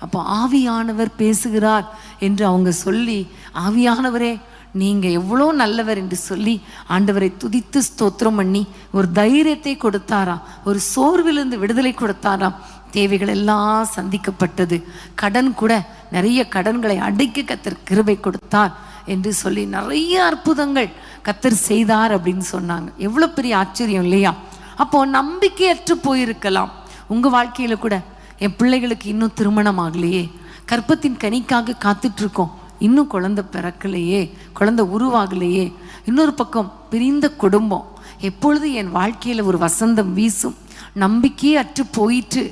அப்போ ஆவியானவர் பேசுகிறார் என்று அவங்க சொல்லி, ஆவியானவரே நீங்கள் எவ்வளோ நல்லவர் என்று சொல்லி ஆண்டவரை துதித்து ஸ்தோத்திரம் பண்ணி ஒரு தைரியத்தை கொடுத்தாராம், ஒரு சோர்விலிருந்து விடுதலை கொடுத்தாராம். தேவைகள் எல்லாம் சந்திக்கப்பட்டது. கடன் கூட நிறைய கடன்களை அடைக்க கர்த்தர் கிருபை கொடுத்தார் என்று சொல்லி நிறைய அற்புதங்கள் கர்த்தர் செய்தார் அப்படின்னு சொன்னாங்க. எவ்வளோ பெரிய ஆச்சரியம் இல்லையா? அப்போ நம்பிக்கையற்று போயிருக்கலாம் உங்கள் வாழ்க்கையில் கூட. என் பிள்ளைகளுக்கு இன்னும் திருமணம் ஆகலையே, கர்ப்பத்தின் கனிக்காக காத்துட்ருக்கோம், இன்னும் குழந்தை பிறக்கலையே, குழந்தை உருவாகலையே. இன்னொரு பக்கம் பிரிந்த குடும்பம், எப்பொழுது என் வாழ்க்கையில் ஒரு வசந்தம் வீசும், நம்பிக்கையே அற்று போயிட்டு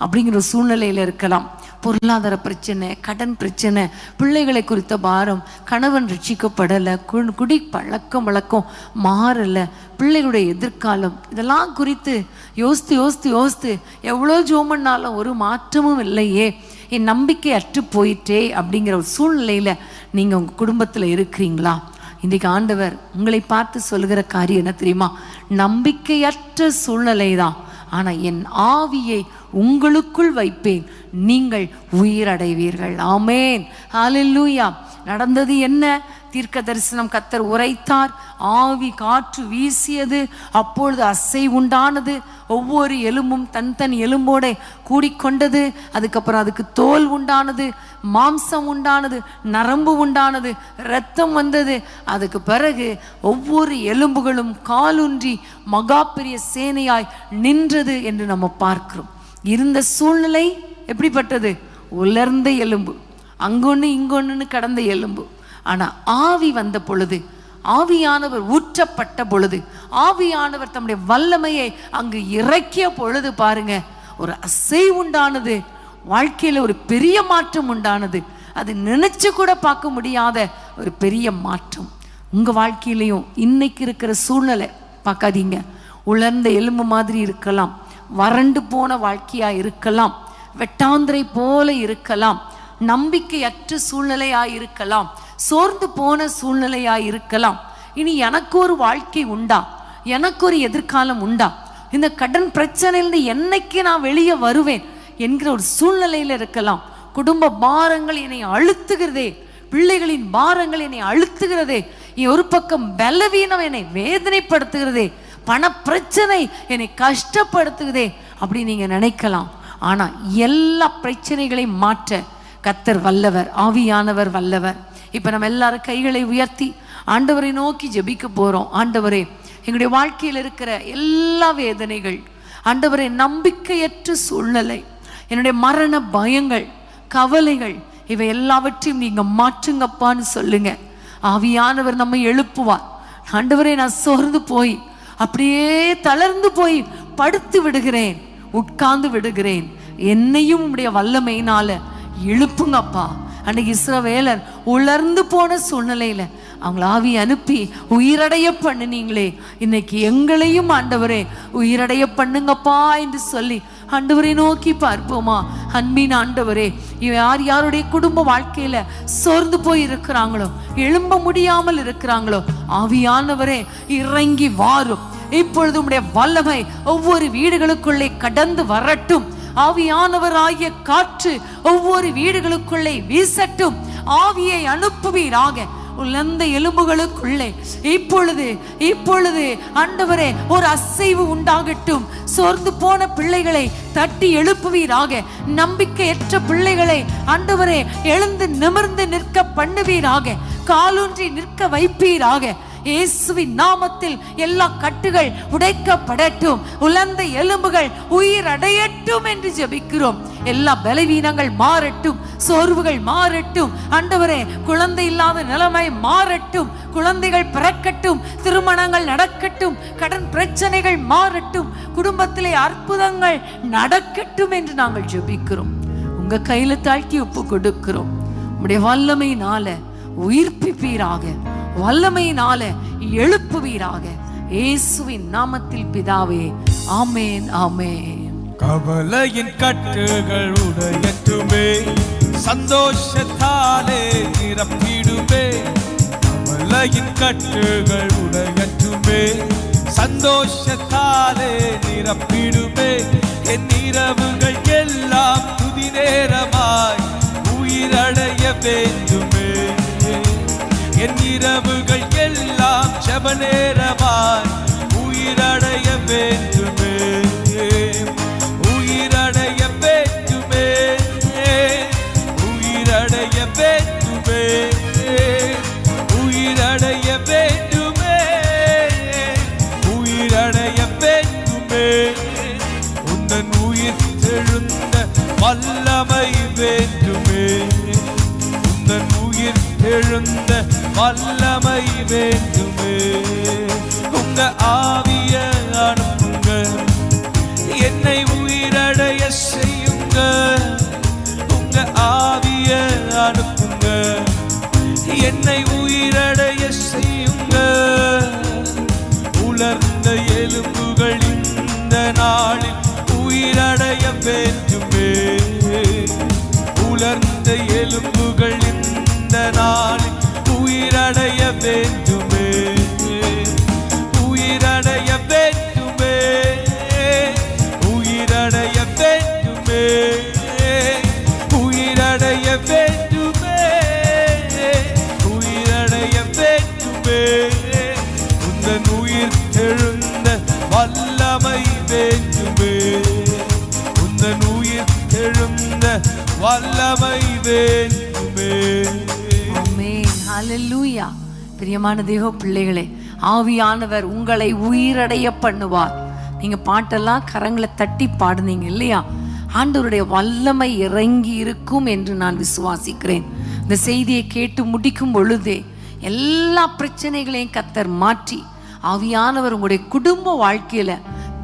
அப்படிங்கிற ஒரு சூழ்நிலையில் இருக்கலாம். பொருளாதார பிரச்சனை, கடன் பிரச்சனை, பிள்ளைகளை குறித்த பாரம், கணவன் ரட்சிக்கப்படலை, குடி பழக்கம் வழக்கம் மாறலை, பிள்ளைகளுடைய எதிர்காலம், இதெல்லாம் குறித்து யோசித்து எவ்வளோ ஜோமன்னாலும் ஒரு மாற்றமும் இல்லையே, என் நம்பிக்கை அற்று போயிட்டே அப்படிங்கிற ஒரு சூழ்நிலையில் நீங்கள் உங்கள் குடும்பத்தில் இருக்கிறீங்களா? இன்றைக்கு ஆண்டவர் உங்களை பார்த்து சொல்கிற காரியம் என்ன தெரியுமா? நம்பிக்கையற்ற சூழ்நிலை தான், ஆனால் என் ஆவியை உங்களுக்குள் வைப்பேன், நீங்கள் உயிரடைவீர்கள். ஆமேன், ஹல்லேலூயா. நடந்தது என்ன? தீர்க்க தரிசனம் கர்த்தர் உரைத்தார், ஆவி காற்று வீசியது, அப்பொழுது அசை உண்டானது, ஒவ்வொரு எலும்பும் தன் எலும்போட கூடிக்கொண்டது, அதுக்கப்புறம் அதுக்கு தோல் உண்டானது, மாம்சம் உண்டானது, நரம்பு உண்டானது, இரத்தம் வந்தது. அதுக்கு பிறகு ஒவ்வொரு எலும்புகளும் காலூன்றி மகா பெரிய சேனையாய் நின்றது என்று நம்ம பார்க்கிறோம். இருந்த சூழ்நிலை எப்படிப்பட்டது? உலர்ந்த எலும்பு, அங்கொன்று இங்கொன்றுன்னு கடந்த எலும்பு. ஆனால் ஆவி வந்த பொழுது ஆவியானவர் ஊற்றப்பட்ட பொழுது, ஆவியானவர் தம்முடைய வல்லமையை அங்கு இறக்கிய பொழுது பாருங்க, ஒரு அசைவு உண்டானது, வாழ்க்கையில ஒரு பெரிய மாற்றம் உண்டானது. அது நினைச்சு கூட பார்க்க முடியாத ஒரு பெரிய மாற்றம் உங்க வாழ்க்கையிலையும். இன்னைக்கு இருக்கிற சூழ்நிலை பார்க்காதீங்க, உலர்ந்த எலும்பு மாதிரி இருக்கலாம், வறண்டு போன வாழ்க்கையா இருக்கலாம், வெட்டாந்திரை போல இருக்கலாம், நம்பிக்கையற்ற சூழ்நிலையா இருக்கலாம், சோர்ந்து போன சூழ்நிலையா இருக்கலாம். இனி எனக்கு ஒரு வாழ்க்கை உண்டா, எனக்கு ஒரு எதிர்காலம் உண்டா, இந்த கடன் பிரச்சனையிலிருந்து என்னைக்கு நான் வெளியே வருவேன் என்கிற ஒரு சூழ்நிலையில இருக்கலாம். குடும்ப பாரங்கள் என்னை அழுத்துகிறதே, பிள்ளைகளின் பாரங்கள் என்னை அழுத்துகிறதே, ஒரு பக்கம் பலவீனம் என்னை வேதனைப்படுத்துகிறதே, பண பிரச்சனை என்னை கஷ்டப்படுத்துகிறதே அப்படி நீங்க நினைக்கலாம். ஆனா எல்லா பிரச்சனைகளையும் மாற்ற கர்த்தர் வல்லவர், ஆவியானவர் வல்லவர். இப்ப நம்ம எல்லாரும் கைகளை உயர்த்தி ஆண்டவரை நோக்கி ஜெபிக்க போறோம். ஆண்டவரே, எங்களுடைய வாழ்க்கையில் இருக்கிற எல்லா வேதனைகள், ஆண்டவரே நம்பிக்கையற்ற சூழ்நிலை, என்னுடைய மரண பயங்கள், கவலைகள், இவை எல்லாவற்றையும் நீங்க மாற்றுங்கப்பான்னு சொல்லுங்க. ஆவியானவர் நம்மை எழுப்புவார். ஆண்டவரே, நான் சோர்ந்து போய் அப்படியே தளர்ந்து போய் படுத்து விடுகிறேன், உட்கார்ந்து விடுகிறேன், என்னையும் உடைய வல்லமையினால எழுப்புங்கப்பா. அன்னைக்கு இஸ்ரவேலர் உலர்ந்து போன சூழ்நிலையில அவங்கள ஆவி அனுப்பி உயிரடைய பண்ணினீங்களே, இன்னைக்கு எங்களையும் ஆண்டவரே உயிரடைய பண்ணுங்கப்பா என்று சொல்லி ஆண்டவரை நோக்கி பார்ப்போமா? அன்பின் ஆண்டவரே, யார் யாருடைய குடும்ப வாழ்க்கையில சோர்ந்து போய் இருக்கிறாங்களோ, எழும்ப முடியாமல் இருக்கிறாங்களோ, ஆவியானவரே இறங்கி வாரும். இப்பொழுது உம்முடைய வல்லமை ஒவ்வொரு வீடுகளுக்குள்ளே கடந்து வரட்டும். ஆவியானவராகிய காற்று ஒவ்வொரு வீடுகளுக்குள்ளே வீசட்டும். ஆவியை அனுப்புவீராக உலர்ந்த எலும்புகளுக்குள்ளே இப்பொழுது ஆண்டவரே ஒரு அசைவு உண்டாகட்டும். சோர்ந்து போன பிள்ளைகளை தட்டி எழுப்புவீராக. நம்பிக்கையற்ற பிள்ளைகளை ஆண்டவரே எழுந்து நிமிர்ந்து நிற்க பண்ணுவீராக. காலூன்றி நிற்க வைப்பீராக. இயேசுவின் நாமத்தில் எல்லா கட்டுகள் உடைக்கப்படட்டும். உலர்ந்த எலும்புகள் உயிர் அடையட்டும் என்று ஜெபிக்கிறோம். எல்லா பலவீனங்கள் மாறட்டும், சோர்வுகள் மாறட்டும். ஆண்டவரே, குழந்தை இல்லாத நிலைமை மாறட்டும், குழந்தைகள் பிறக்கட்டும், திருமணங்கள் நடக்கட்டும், கடன் பிரச்சனைகள் மாறட்டும், குடும்பத்திலே அற்புதங்கள் நடக்கட்டும் என்று நாங்கள் ஜெபிக்கிறோம். உங்க கையில தாழ்த்தி ஒப்பு கொடுக்கிறோம். உம்முடைய வல்லமையினால உயிர்ப்பிப்பீராக, வல்லமையினால எழுப்புவீராக. இயேசுவின் நாமத்தில் பிதாவே, ஆமென், ஆமென். கவலையின் கட்டுகள் உடையட்டுமே, சந்தோஷத்தாலே நிரப்பிடுமே. கவலையின் கட்டுகள் உடையட்டுமே, சந்தோஷத்தாலே நிரப்பிடுமே. என் இரவுகள் எல்லாம் துதி நேரமாய் உயிரடைய வேண்டுமே. என் இரவுகள் எல்லாம் ஜெப நேரமாய் உயிரடைய வேண்டுமே, உயிரடைய வேண்டுமே, உயிரடைய வேண்டுமே, உயிரடைய வேண்டுமே, உயிரடைய வேண்டுமே. உந்தன் உயிர் தெழுந்த வல்லமை வேண்டுமே, உந்தன் உயிர் எழுந்த வல்லமை வேண்டுமே. உங்க ஆவிய அனுப்புங்க, என்னை உயிரடைய செய்யுங்க. உங்க ஆவிய அனுப்புங்க, என்னை உயிரடைய செய்யுங்க. உலர்ந்த எலும்புகள் இந்த நாளில் உயிரடைய வேண்டுமே. உலர்ந்த எலும்புகள் இந்த நாளில் உயிரடைய வேண்டுமே, உயிரடைய வேண்டுமே, உயிரடைய வேண்டுமே, உயிரடைய வேண்டுமே, உயிரடைய வேண்டுமே. உந்தன் உயிர் எழுந்த வல்லமை வேண்டுமே, உந்தன் உயிர் எழுந்த வல்லமை வேண்டுமே. ஆமென், ஹல்லேலூயா. பிரியமான தேவ பிள்ளைகளே, ஆவியானவர் உங்களை உயிரடைய பண்ணுவார். நீங்க பாட்டெல்லாம் கரங்களை தட்டி பாடுனீங்க இல்லையா? ஆண்டவருடைய வல்லமை இறங்கி இருக்கும் என்று நான் விசுவாசிக்கிறேன். இந்த செய்தியை கேட்டு முடிக்கும் பொழுதே எல்லா பிரச்சனைகளையும் கத்தர் மாற்றி ஆவியானவர் உங்களுடைய குடும்ப வாழ்க்கையில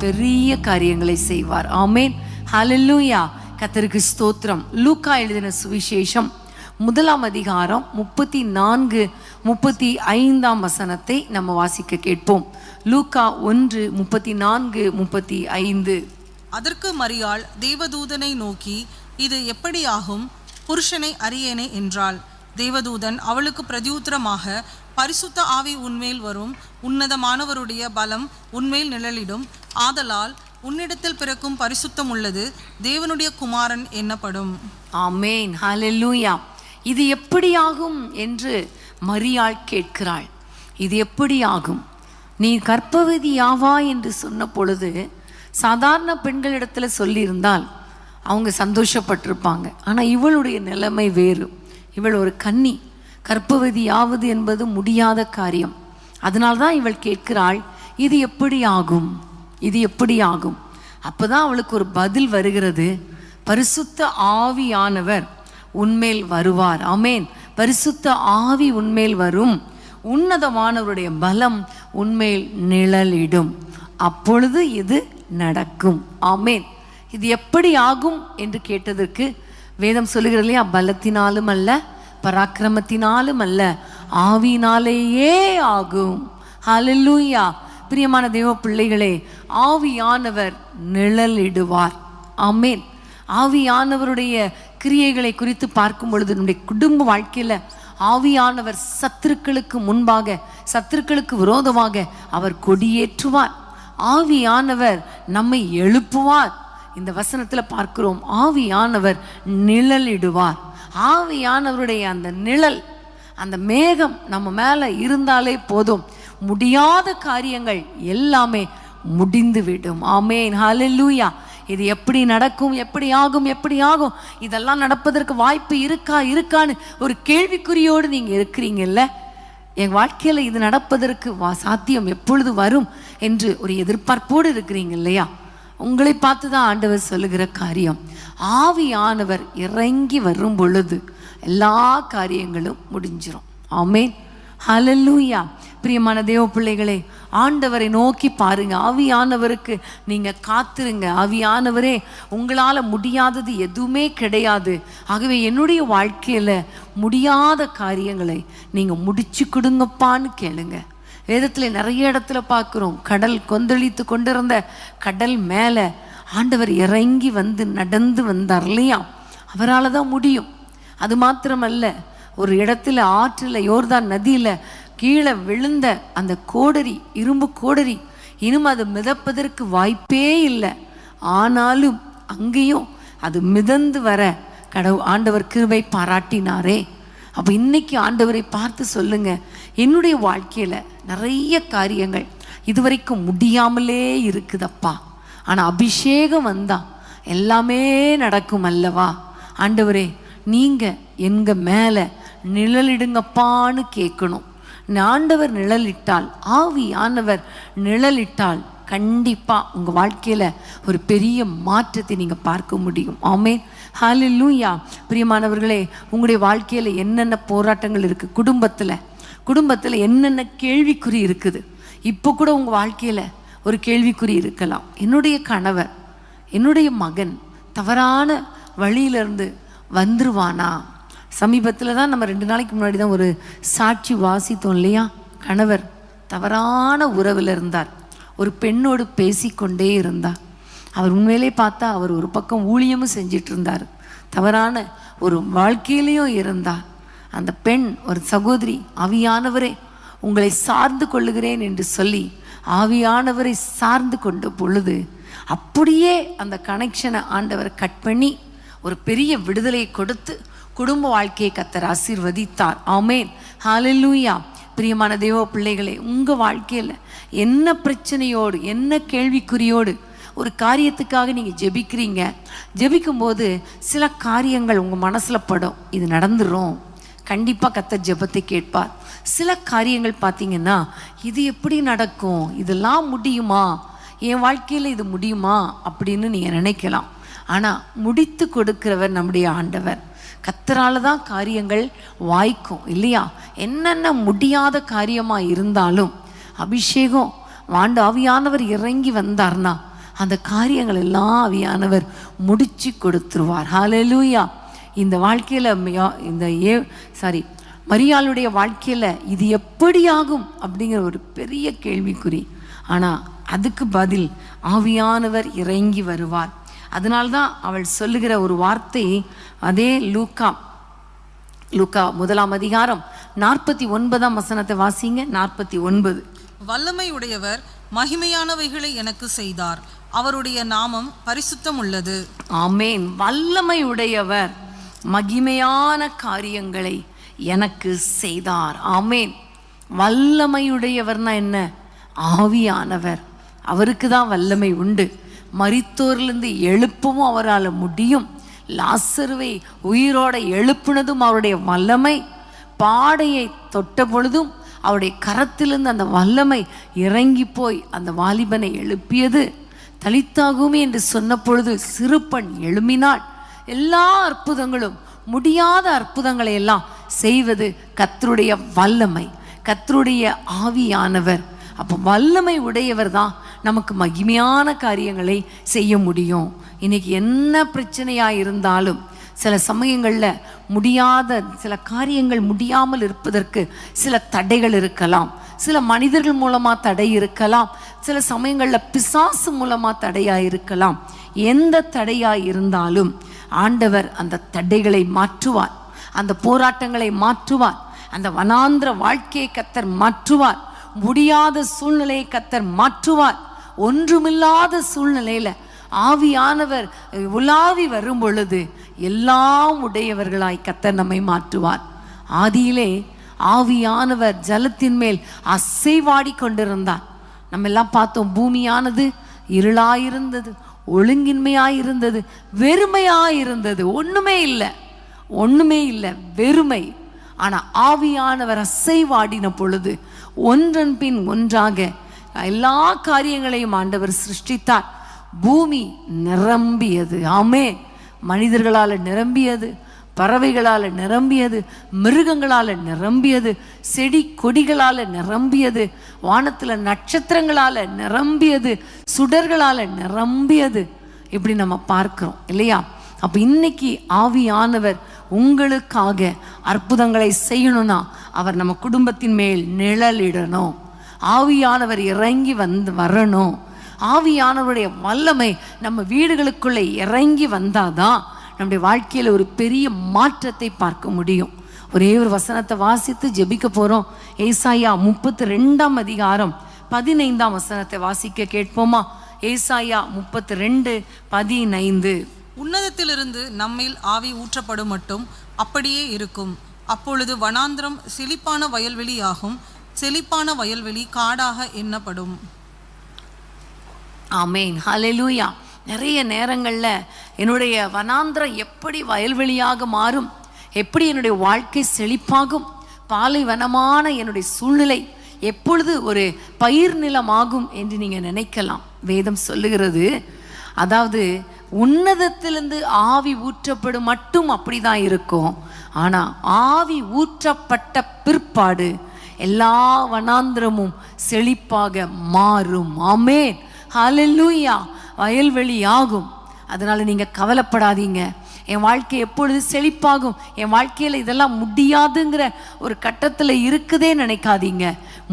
பெரிய காரியங்களை செய்வார். ஆமேன். ஹல்லேலூயா. கத்தருக்கு ஸ்தோத்திரம். லூக்கா எழுதின சுவிசேஷம் 1 அதிகாரம் 34-35 வசனத்தை நம்ம வாசிக்க கேட்போம். லூக்கா 1:34-35. அதற்கு மரியாள் தேவதூதனை நோக்கி, இது எப்படி ஆகும்? புருஷனை அறியேனே என்றாள். தேவதூதன் அவளுக்கு பிரதியுத்தரமாக, பரிசுத்த ஆவி உன்மேல் வரும், உன்னதமானவருடைய பலம் உன்மேல் நிழலிடும், ஆதலால் உன்னிடத்தில் பிறக்கும் பரிசுத்தம் உள்ளது தேவனுடைய குமாரன் என்னப்படும். ஆமேன். ஹல்லேலூயா. இது எப்படி ஆகும் என்று மரியாள் கேட்கிறாள். இது எப்படி ஆகும்? நீ கர்ப்பவதியாவா என்று சொன்ன பொழுது சாதாரண பெண்களிடத்தில் சொல்லியிருந்தால் அவங்க சந்தோஷப்பட்டிருப்பாங்க. ஆனால் இவளுடைய நிலைமை வேறு. இவள் ஒரு கன்னி. கர்ப்பவதியாவது என்பது முடியாத காரியம். அதனால்தான் இவள் கேட்கிறாள், இது எப்படி ஆகும்? இது எப்படி ஆகும்? அப்போதான் அவளுக்கு ஒரு பதில் வருகிறது. பரிசுத்த ஆவியானவர் உன்மேல் வருவார். ஆமேன். பரிசுத்த ஆவி உன்மேல் வரும், உன்னதமானவருடைய பலம் உன்மேல் நிழலிடும், அப்பொழுது இது நடக்கும். ஆமேன். இது எப்படி ஆகும் என்று கேட்டதற்கு வேதம் சொல்லுகிறது இல்லையா, பலத்தினாலும் அல்ல, பராக்கிரமத்தினாலும் அல்ல, ஆவியினாலேயே ஆகும். ஹல்லேலூயா. பிரியமான தேவ பிள்ளைகளே, ஆவியானவர் நிழலிடுவார். ஆமேன். ஆவியானவருடைய கிரியைகளை குறித்து பார்க்கும் பொழுது நம்முடைய குடும்ப வாழ்க்கையில் ஆவியானவர் சத்துருக்களுக்கு முன்பாக, சத்துருக்களுக்கு விரோதமாக அவர் கொடியேற்றுவார். ஆவியானவர் நம்மை எழுப்புவார். இந்த வசனத்தில் பார்க்கிறோம், ஆவியானவர் நிழலிடுவார். ஆவியானவருடைய அந்த நிழல், அந்த மேகம் நம்ம மேலே இருந்தாலே போதும், முடியாத காரியங்கள் எல்லாமே முடிந்துவிடும். ஆமேன். ஹல்லேலூயா. இது எப்படி நடக்கும், எப்படி ஆகும், எப்படி ஆகும், இதெல்லாம் நடப்பதற்கு வாய்ப்பு இருக்கான்னு ஒரு கேள்விக்குறியோடு நீங்கள் இருக்கிறீங்கல்ல. என் வாழ்க்கையில் இது நடப்பதற்கு சாத்தியம் எப்பொழுது வரும் என்று ஒரு எதிர்பார்ப்போடு இருக்கிறீங்க இல்லையா? உங்களை பார்த்து தான் ஆண்டவர் சொல்லுகிற காரியம், ஆவியானவர் இறங்கி வரும் பொழுது எல்லா காரியங்களும் முடிஞ்சிடும். ஆமேன். ஹல்லேலூயா. பிரியமான தேவ பிள்ளைகளே, ஆண்டவரை நோக்கி பாருங்க. ஆவியானவருக்கு நீங்க காத்துருங்க. ஆவியானவரே, உங்களால் முடியாதது எதுவுமே கிடையாது. ஆகவே என்னுடைய வாழ்க்கையில முடியாத காரியங்களை நீங்க முடிச்சு கொடுங்கப்பான்னு கேளுங்க. வேதத்தில் நிறைய இடத்துல பார்க்குறோம், கடல் கொந்தளித்து கொண்டிருந்த கடல் மேலே ஆண்டவர் இறங்கி வந்து நடந்து வந்தார் இல்லையா? அவரால் தான் முடியும். அது மாத்திரமல்ல, ஒரு இடத்துல ஆற்றில், யோர்தான் நதியில் கீழே விழுந்த அந்த கோடரி, இரும்பு கோடரி, இனிமே அது மிதப்பதற்கு வாய்ப்பே இல்லை. ஆனாலும் அங்கேயும் அது மிதந்து வர ஆண்டவர் கிருபை பாராட்டினாரே. அப்போ இன்னைக்கு ஆண்டவரை பார்த்து சொல்லுங்க, என்னுடைய வாழ்க்கையில் நிறைய காரியங்கள் இதுவரைக்கும் முடியாமலே இருக்குதப்பா, ஆனால் அபிஷேகம் வந்தா எல்லாமே நடக்கும் அல்லவா? ஆண்டவரே, நீங்கள் எங்கள் மேலே நிழலிடுங்கப்பான்னு கேட்கணும். ஆண்டவர் நிழலிட்டால், ஆவியானவர் நிழலிட்டால் கண்டிப்பாக உங்கள் வாழ்க்கையில் ஒரு பெரிய மாற்றத்தை நீங்கள் பார்க்க முடியும். ஆமேன். ஹல்லேலூயா. பிரியமானவர்களே, உங்களுடைய வாழ்க்கையில் என்னென்ன போராட்டங்கள் இருக்குது, குடும்பத்தில் என்னென்ன கேள்விக்குறி இருக்குது. இப்போ கூட உங்கள் வாழ்க்கையில் ஒரு கேள்விக்குறி இருக்கலாம். என்னுடைய கணவர், என்னுடைய மகன் தவறான வழியிலிருந்து வந்துருவானா? சமீபத்தில் தான் நம்ம 2 நாளைக்கு முன்னாடி தான் ஒரு சாட்சி வாசித்தோம் இல்லையா? கணவர் தவறான உறவில் இருந்தார், ஒரு பெண்ணோடு பேசிக்கொண்டே இருந்தார். அவர் உண்மையிலே பார்த்தா அவர் ஒரு பக்கம் ஊழியமும் செஞ்சிட்டு இருந்தார், தவறான ஒரு வாழ்க்கையிலையும் இருந்தார். அந்த பெண் ஒரு சகோதரி, ஆவியானவரே உங்களை சார்ந்து கொள்ளுகிறேன் என்று சொல்லி ஆவியானவரை சார்ந்து கொண்ட பொழுது அப்படியே அந்த கனெக்ஷனை ஆண்டவர் கட் பண்ணி ஒரு பெரிய விடுதலையை கொடுத்து குடும்ப வாழ்க்கையை கர்த்தர் ஆசீர்வதித்தார். ஆமேன். ஹல்லேலூயா. பிரியமான தேவ பிள்ளைகளே, உங்கள் வாழ்க்கையில் என்ன பிரச்சனையோடு, என்ன கேள்விக்குறியோடு ஒரு காரியத்துக்காக நீங்கள் ஜெபிக்கிறீங்க, ஜெபிக்கும்போது சில காரியங்கள் உங்கள் மனசில் படும், இது நடந்துடும், கண்டிப்பாக கர்த்தர் ஜெபத்தை கேட்பார். சில காரியங்கள் பார்த்தீங்கன்னா, இது எப்படி நடக்கும், இதெல்லாம் முடியுமா, என் வாழ்க்கையில் இது முடியுமா அப்படின்னு நீங்கள் நினைக்கலாம். ஆனால் முடித்து கொடுக்கிறவர் நம்முடைய ஆண்டவர். கர்த்தரால தான் காரியங்கள் வாய்க்கும் இல்லையா? என்னென்ன முடியாத காரியமாக இருந்தாலும் அபிஷேகம் ஆவியானவர் இறங்கி வந்தார்னா அந்த காரியங்கள் எல்லாம் ஆவியானவர் முடிச்சு கொடுத்துருவார். ஹல்லேலூயா. இந்த வாழ்க்கையில் மரியாளுடைய வாழ்க்கையில் இது எப்படி ஆகும் அப்படிங்கிற ஒரு பெரிய கேள்விக்குறி. ஆனால் அதுக்கு பதில் ஆவியானவர் இறங்கி வருவார். அதனால்தான் அவள் சொல்லுகிற ஒரு வார்த்தை, அதே லூக்கா 1 49 வாசிங்க. 49. வல்லமை உடையவர் மகிமையானவைகளை எனக்கு செய்தார், அவருடைய நாமம் பரிசுத்தம் உள்ளது. ஆமேன். வல்லமை உடையவர் மகிமையான காரியங்களை எனக்கு செய்தார். ஆமேன். வல்லமையுடையவர்னா என்ன? ஆவியானவர். அவருக்கு தான் வல்லமை உண்டு. மரித்தோரிலிருந்து எழுப்பவும் அவரால் முடியும். லாசருவை உயிரோட எழுப்புனதும் அவருடைய வல்லமை. பாடையை தொட்ட பொழுதும் அவருடைய கரத்திலிருந்து அந்த வல்லமை இறங்கி போய் அந்த வாலிபனை எழுப்பியது. தலித்தாகுமே என்று சொன்ன பொழுது சிறுபெண் எழும்பினாள். எல்லா அற்புதங்களும், முடியாத அற்புதங்களை எல்லாம் செய்வது கர்த்தருடைய வல்லமை, கர்த்தருடைய ஆவியானவர். அப்போ வல்லமை உடையவர் தான் நமக்கு மகிமையான காரியங்களை செய்ய முடியும். இன்னைக்கு என்ன பிரச்சனையாக இருந்தாலும் சில சமயங்களில் முடியாத சில காரியங்கள் முடியாமல் இருப்பதற்கு சில தடைகள் இருக்கலாம். சில மனிதர்கள் மூலமாக தடை இருக்கலாம். சில சமயங்களில் பிசாசு மூலமாக தடையாக இருக்கலாம். எந்த தடையாக இருந்தாலும் ஆண்டவர் அந்த தடைகளை மாற்றுவார், அந்த போராட்டங்களை மாற்றுவார், அந்த வனாந்திர வாழ்க்கையை கர்த்தர் மாற்றுவார், முடியாத சூழ்நிலையை கர்த்தர் மாற்றுவார். ஒன்றுமில்லாத சூழ்நிலையில் ஆவியானவர் உலாவி வரும் பொழுது எல்லாம் உடையவர்களாய் கர்த்தர் நம்மை மாற்றுவார். ஆதியிலே ஆவியானவர் ஜலத்தின் மேல் அசைவாடி கொண்டிருந்தார். நம்ம எல்லாம் பார்த்தோம். பூமியானது இருளாயிருந்தது, ஒழுங்கின்மையாயிருந்தது, வெறுமையாயிருந்தது. ஒண்ணுமே இல்லை, வெறுமை. ஆனால் ஆவியானவர் அசைவாடின பொழுது ஒன்றன் பின் ஒன்றாக எல்லா காரியங்களையும் ஆண்டவர் சிருஷ்டித்தார். பூமி நிரம்பியது. ஆமென். மனிதர்களால் நிரம்பியது, பறவைகளால் நிரம்பியது, மிருகங்களால் நிரம்பியது, செடி கொடிகளால் நிரம்பியது, வானத்தில் நட்சத்திரங்களால் நிரம்பியது, சுடர்களால் நிரம்பியது. இப்படி நம்ம பார்க்கிறோம் இல்லையா? அப்போ இன்னைக்கு ஆவியானவர் உங்களுக்காக அற்புதங்களை செய்யணும்னா அவர் நம்ம குடும்பத்தின் மேல் நிழலிடணும். ஆவியானவர் இறங்கி வரணும். ஆவியானவருடைய வல்லமை நம்ம வீடுகளுக்குள்ளே இறங்கி வந்தாதான் நம்முடைய வாழ்க்கையில் ஒரு பெரிய மாற்றத்தை பார்க்க முடியும். ஒரே ஒரு வசனத்தை வாசித்து ஜெபிக்க போகிறோம். ஏசாயா 32 15 வாசிக்க கேட்போமா? ஏசாயா 32:15. உன்னதத்திலிருந்து நம்மில் ஆவி ஊற்றப்படும் மட்டும் அப்படியே இருக்கும். அப்பொழுது வனாந்திரம் செழிப்பான வயல்வெளியாகும், செழிப்பான வயல்வெளி காடாக எண்ணப்படும். ஆமேன். ஹல்லேலூயா. நிறைய நேரங்களில் என்னுடைய வனாந்திரம் எப்படி வயல்வெளியாக மாறும், எப்படி என்னுடைய வாழ்க்கை செழிப்பாகும், பாலைவனமான என்னுடைய சூழ்நிலை எப்பொழுது ஒரு பயிர் நிலமாகும் என்று நீங்கள் நினைக்கலாம். வேதம் சொல்லுகிறது, அதாவது உன்னதத்திலிருந்து ஆவி ஊற்றப்படும் மட்டும் அப்படிதான் இருக்கும். ஆனால் ஆவி ஊற்றப்பட்ட பிற்பாடு எல்லா வனாந்திரமும் செழிப்பாக மாறும். ஆமென். ஹல்லேலூயா. வயல்வெளி ஆகும். அதனால நீங்க கவலைப்படாதீங்க. என் வாழ்க்கை எப்பொழுது செழிப்பாகும், என் வாழ்க்கையில் இதெல்லாம் முடியாதுங்கிற ஒரு கட்டத்தில் இருக்குதே நினைக்காதீங்க.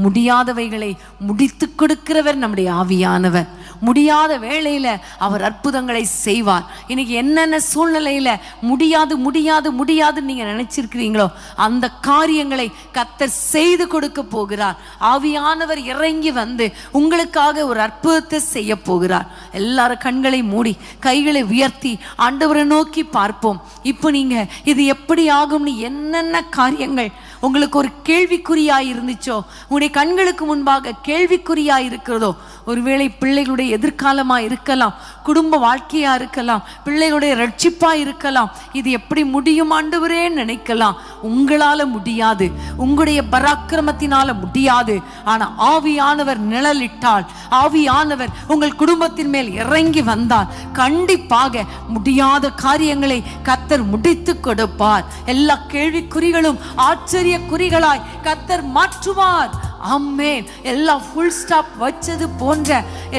முடியாதவைகளை முடித்து கொடுக்கிறவர் நம்முடைய ஆவியானவர். முடியாத வேளையில் அவர் அற்புதங்களை செய்வார். இன்னைக்கு என்னென்ன சூழ்நிலையில் முடியாது முடியாது முடியாதுன்னு நீங்கள் நினைச்சிருக்கிறீங்களோ அந்த காரியங்களை கர்த்தர் செய்து கொடுக்க போகிறார். ஆவியானவர் இறங்கி வந்து உங்களுக்காக ஒரு அற்புதத்தை செய்ய போகிறார். எல்லாரும் கண்களை மூடி கைகளை உயர்த்தி ஆண்டவரை நோக்கி பார்ப்போம். இப்போ நீங்க இது எப்படி ஆகும்னு என்னென்ன காரியங்கள் உங்களுக்கு ஒரு கேள்விக்குறியாய் இருந்துச்சோ, உங்களுடைய கண்களுக்கு முன்பாக கேள்விக்குறியாய் இருக்கிறதோ, ஒருவேளை பிள்ளைகளுடைய எதிர்காலமா இருக்கலாம், குடும்ப வாழ்க்கையா இருக்கலாம், பிள்ளைகளுடைய ரட்சிப்பா இருக்கலாம். இது எப்படி முடியும் ஆண்டவரே நினைக்கலாம். உங்களால முடியாது, உங்களுடைய பராக்கிரமத்தினால முடியாது. ஆனா ஆவியானவர் நிழலிட்டால், ஆவியானவர் உங்கள் குடும்பத்தின் மேல் இறங்கி வந்தால் கண்டிப்பாக முடியாத காரியங்களை கர்த்தர் முடித்து கொடுப்பார். எல்லா கேள்விக்குறிகளும் ஆச்சரிய குறிகளாய் கர்த்தர் மாற்றுவார். ஆமென். எல்லா ஃபுல் ஸ்டாப் வச்சது போன்ற